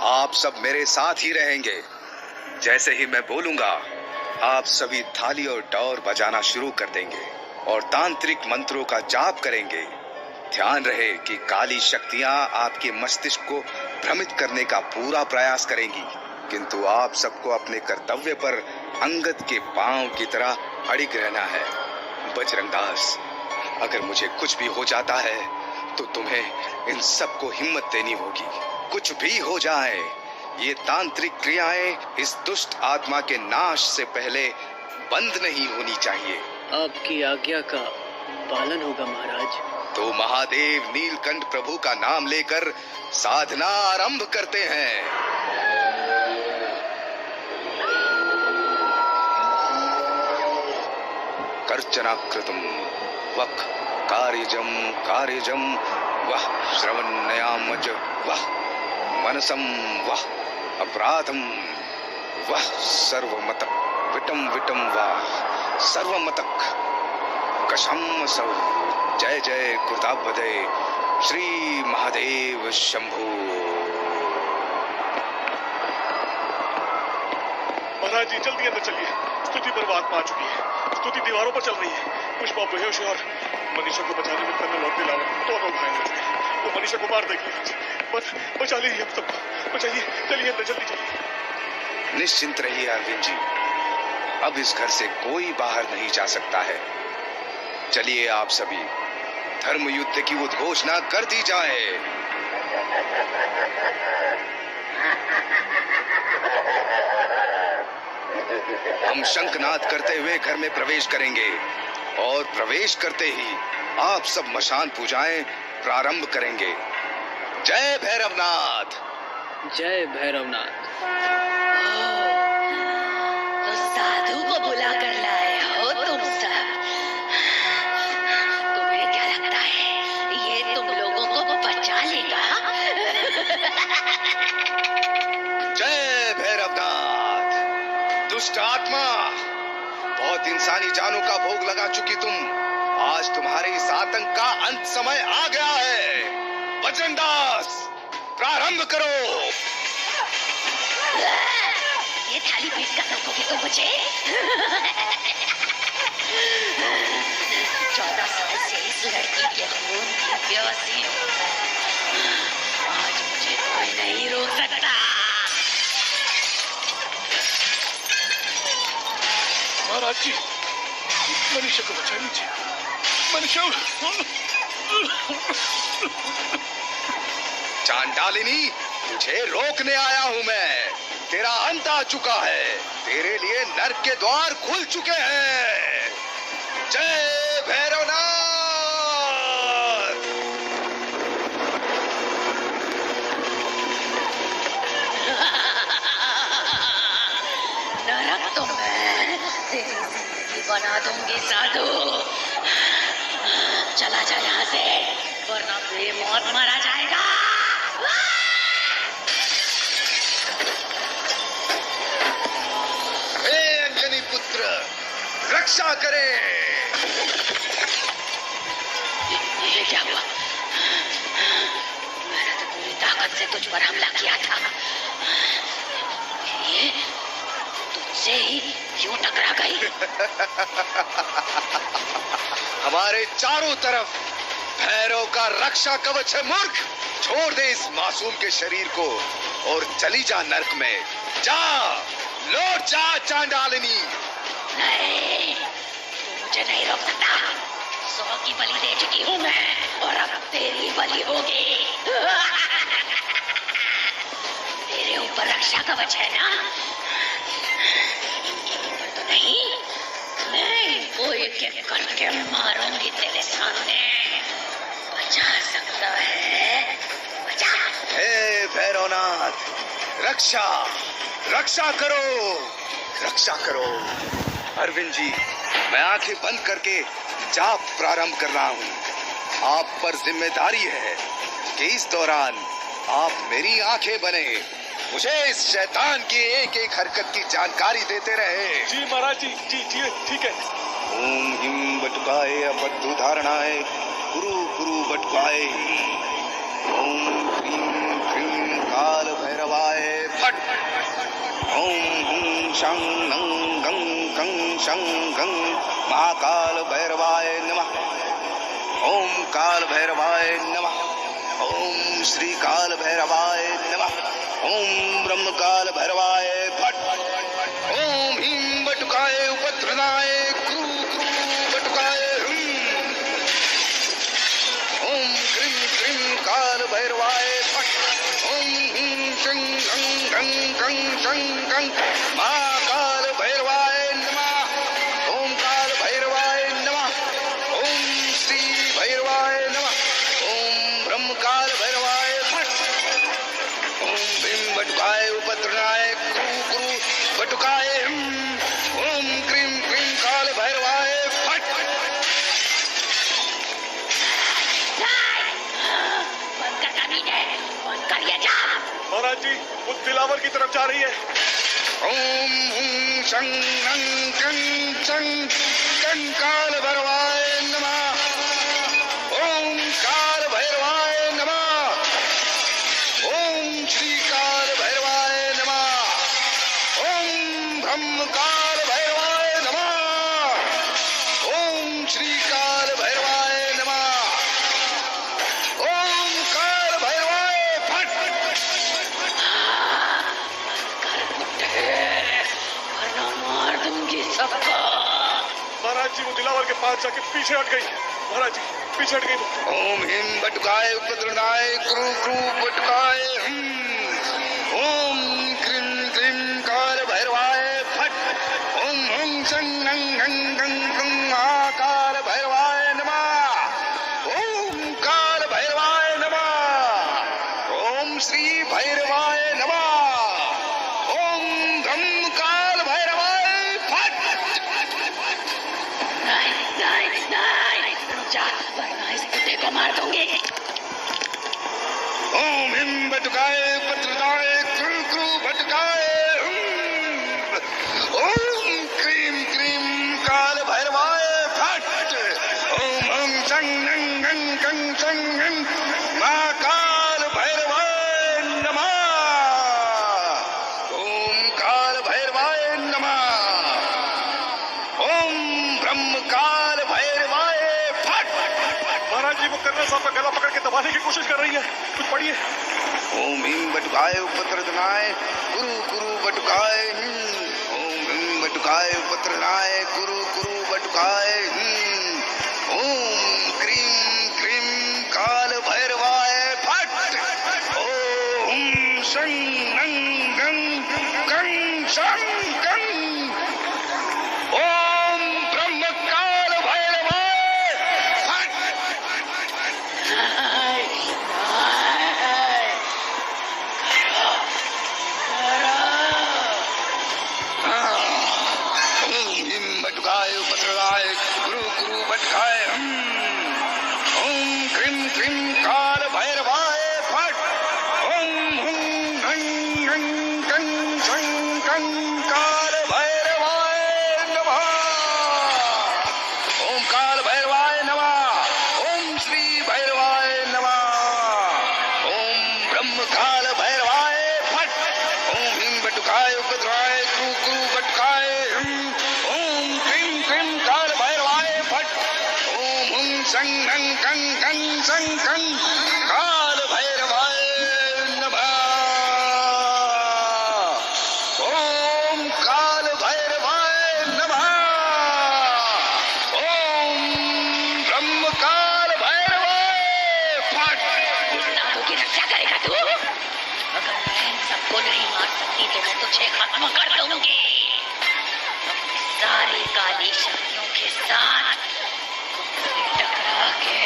आप सब मेरे साथ ही रहेंगे। जैसे ही मैं बोलूंगा आप सभी थाली और डौर बजाना शुरू कर देंगे और तांत्रिक मंत्रों का जाप करेंगे। ध्यान रहे कि काली शक्तियां आपके मस्तिष्क को भ्रमित करने का पूरा प्रयास करेंगी, किंतु आप सबको अपने कर्तव्य पर अंगद के पांव की तरह अड़िग रहना है। बजरंगदास, अगर मुझे कुछ भी हो जाता है तो तुम्हें इन सबको हिम्मत देनी होगी। कुछ भी हो जाए, ये तांत्रिक क्रियाएं इस दुष्ट आत्मा के नाश से पहले बंद नहीं होनी चाहिए। आपकी आज्ञा का पालन होगा महाराज। तो महादेव नीलकंठ प्रभु का नाम लेकर साधना आरंभ करते हैं। कर्चनाकृतम वक कार्यजम कार्यजम वह श्रवणयामज वह मनसम वह अपराधम वह सर्वमतक विटम विटम वह सर्वमतक कशम सौ। जय जय कृतावदे श्री महादेव शंभु। महाराज जी जल्दी अंदर चलिए, स्तुति पर आत्मा आ चुकी है, स्तुति दीवारों पर चल रही है। पुष्पा बेहोश और मनीषा को बचाने में कर्नल और दिलावर दोनों घायल हो गए। वो मनीषा को मार देगी, बस बचा लीजिए हम सबको, बचाइए। चलिए अंदर, जल्दी चलिए। निश्चिंत रहिए अरविंद जी, अब इस घर से कोई बाहर नहीं जा सकता है। चलिए आप सभी, धर्म युद्ध की उद्घोषणा कर दी जाए। हम शंखनाद करते हुए घर में प्रवेश करेंगे और प्रवेश करते ही आप सब मशान पूजाएं प्रारंभ करेंगे। जय भैरवनाथ। जय भैरवनाथ। तो साधु को बुला कर लाए हो तुम सब। तुम्हें क्या लगता है ये तुम लोगों को बचा लेगा? जय भैरवनाथ। दुष्ट आत्मा, बहुत इंसानी जानों का भोग लगा चुकी तुम। आज तुम्हारे इस आतंक का अंत समय आ गया है। बजरंगदास, प्रारंभ करो। ये थाली पीट कर रोकोगे तुम मुझे? 14 साल से इस लड़की के खून की प्यासी हूं। आज मुझे कोई नहीं रोक सकता। महाराज जी, मनीषा को बचा लीजिए। मनीषा। चांडालिनी, तुझे रोकने आया हूं मैं। तेरा अंत आ चुका है। तेरे लिए नर्क के द्वार खुल चुके हैं। जय भैरवनाथ। नरक तो मैं तेरी जिंदगी बना दूंगी साधु। चला जा यहाँ से, वरना बेमौत मारा जाएगा। हे अंजनी पुत्र, रक्षा करे। ये क्या हुआ? मैंने तो पूरी ताकत से तुझ पर हमला किया था। ये तुझसे ही क्यों टकरा गई? हमारे चारों तरफ भैरव का रक्षा कवच है मूर्ख। छोड़ दे इस मासूम के शरीर को और चली जा नर्क में। जा, लौट जा चांडालिनी। नहीं, तू मुझे नहीं रोक सकता। 100 की बलि दे चुकी हूँ मैं, और अब तेरी बलि होगी। तेरे ऊपर रक्षा कवच है ना? ऊपर तो नहीं, मैं वो एक करके मारूंगी तेरे सामने। बचा सकता है? बचा। हे भैरवनाथ, रक्षा रक्षा करो, रक्षा करो। अरविंद जी, मैं आंखें बंद करके जाप प्रारंभ कर रहा हूँ। आप पर जिम्मेदारी है कि इस दौरान आप मेरी आंखें बने, मुझे इस शैतान की एक एक हरकत की जानकारी देते रहे। जी महाराज जी, जी जी ठीक है। ओम हिम बटुकाय अपद्दु धारणाय गुरु गुरु बटुकाय। ओम क्रीम क्रीम काल भैरवाय फट। ओम हुं शं नं गं कं शं गं महाकाल भैरवाय नमः। ओम काल भैरवाय नमः। ओम श्री काल भैरवाय नमः। ओम ब्रह्म काल भैरवाय फट। ओम हिम बटुकाय उपद्रनाय क्रू क्रू बटुकाय हुं। ओम क्रीम क्रीम काल भैरवाय फट। ओम हुं शं गं गं गं शं गं महाकाल भैरवाय नमः। ओम काल भैरवाय नमः। ओम श्री भैरवाय नमः। ओम ब्रह्म काल भैरवाय फट। ओम भीम बटुकाय उपद्रनाय क्रू क्रू बटुकाय हुं। ओम क्रीम क्रीम काल भैरवाय फट। बंद कर कमीने, बंद कर ये जा। महाराज जी, वो दिलावर की तरफ जा रही है। ओम हुं शं नं गं शं गं काल भैरवाय नमः। ओम काल भैरवाय नमः। ओम श्री काल भैरवाय नमः। ओम ब्रह्म काल भैरवाय नमः। ओम श्री काल भैरवाय नमः। ओम काल भैरवाय फट। वरना मार दूंगी सबको। महाराज जी, वो दिलावर के पास जाके पीछे हट गई। महाराज जी, पीछे हट गई। ओम हिम बटुकाय उपद्रनाय क्रू क्रू बटुकाय हुं। ओम क्रीम क्रीम काल भैरवाय फट। ओम हुं शं नं गं गं गं महाकाल भैरवाय नमः। ओम काल भैरवाय नमः। ओम श्री भैरवाय नमः। ओम ब्रह्म काल भैरवाय फट। नहीं, रुक जा, वरना इस बुड्ढे को मार दूंगी। ओम हिम बटुकाय उपद्रनाय क्रू क्रू बटुकाय हुं। ओम क्रीम क्रीम काल भैरवाय फट। ओम हम शं नं गं गं शं गं महाकाल भैरवाय नमः। ओम काल भैरवाय नमः। ओम ब्रह्म काल भैरवाय फट। महाराज जी, वो कर्नल साहब का गला पकड़ के दबाने की कोशिश कर रही है। कुछ पढ़िए। ओम भीम बटुकाय उपद्रनाय गुरु गुरु बटुकाय हुं। ओम भीम बटुकाय बटुकाय उपद्रनाय कुरु कुरु बटुकाय ओम क्रीम क्रीम काल भैरवाय फट ओम शं नं गं गं शं गं ओम ब्रह्म काल भैरवाय फट बटुकाय उपद्रवाय गुरु गुरु बटुकाय ओम क्रीम क्रीम काल भैरवाय फट ओम हुं हं हं गं शं गं काल भैरवाय नमः ओम काल भैरवाय नमः ओम श्री भैरवाय नमः ओम ब्रह्म काल भैरवाय फट ओम हिं बटुकाय उपद्रवाय गुरु गुरु बटुकाय ओम क्रीम क्रीम काल भैरवाय फट ओम हुं शं हं गं गं शं गं काल भैरवाय नमः ओम काल भैरवाय नमः ओम ब्रह्म काल भैरवाय फट गुरुनाथों की रक्षा करेगा तू? अगर मैं इन सबको नहीं मार सकती तो मैं तुझे खत्म कर दूंगी। सारी काली शक्तियों के साथ टकरा के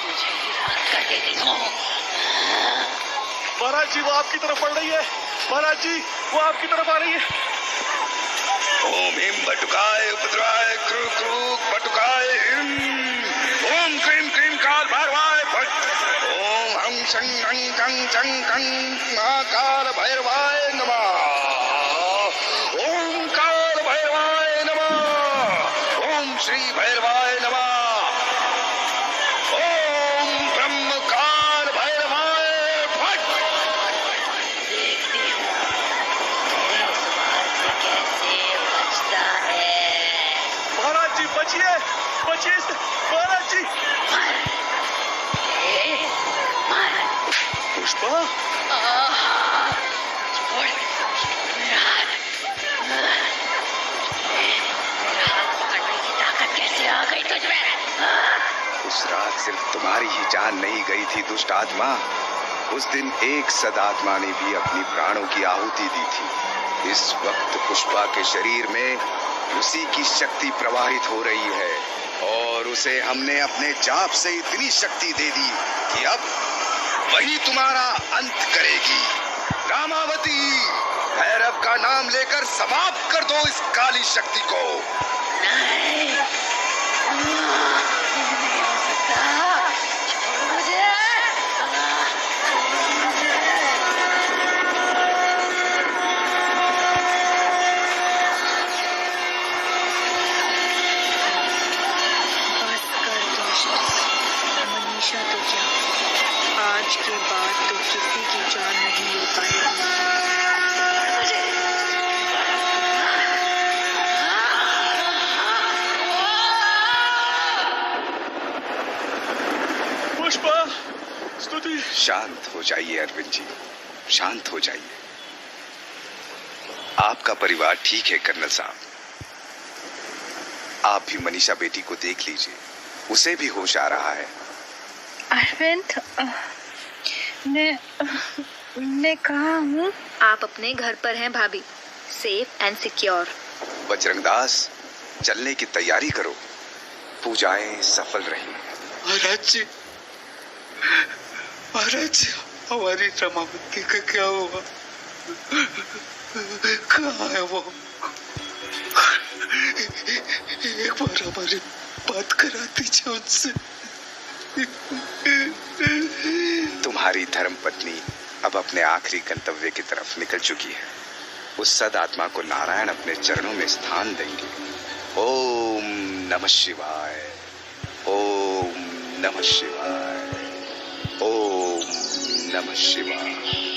तुझे विराट कर देती हूँ। महाराज जी वो आपकी तरफ बढ़ रही है। महाराज जी वो आपकी तरफ आ रही है। ओम हिम बटुकाय उपद्रवाय क्रू क्रू बटुकाय ओम क्रीम क्रीम काल भैरवाय फट ओम हं शं हं गं शं गं महाकाल भैरवाय नमः ओम काल भैरवाय नमः ओम श्री भैरवाय नमः ओम ब्रह्म काल भैरवाय फट देखती हूँ इस बार से कैसे बचता है। महाराज जी बचिए बचिए महाराज जी। पुष्पा छोड़ मेरा हाथ पकड़ने की ताकत कैसे आ गई तुझमें? उस रात सिर्फ तुम्हारी ही जान नहीं गई थी दुष्ट आत्मा, उस दिन एक सदात्मा ने भी अपनी प्राणों की आहुति दी थी। इस वक्त पुष्पा के शरीर में उसी की शक्ति प्रवाहित हो रही है और उसे हमने अपने जाप से इतनी शक्ति दे दी कि अब वही तुम्हारा अंत करेगी। रामावती, भैरव का नाम लेकर समाप्त कर दो इस काली शक्ति को। नहीं, नहीं हो सकता। छोड़ मुझे। बस कर दोस्त, मनीषा तो क्या, आज के बाद तो किसी की जान नहीं ले पाएगी। पुष्पा स्तुति। शांत हो जाइए अरविंद जी, शांत हो जाइए। आपका परिवार ठीक है कर्नल साहब। आप भी मनीषा बेटी को देख लीजिए, उसे भी होश आ रहा है। अरविंद, मैं कहाँ हूँ? आप अपने घर पर हैं भाभी, सेफ एंड सिक्योर। बजरंगदास, चलने की तैयारी करो, पूजाएं सफल रही। महाराज जी, हमारी रमावती का क्या हुआ? कहाँ है वो? एक बार हमारी बात करा दीजिए उनसे। तुम्हारी धर्म पत्नी अब अपने आखिरी गंतव्य की तरफ निकल चुकी है। उस सदात्मा को नारायण अपने चरणों में स्थान देंगे। ओम नमः शिवाय, ओम नमः शिवाय, ओम नमः शिवाय।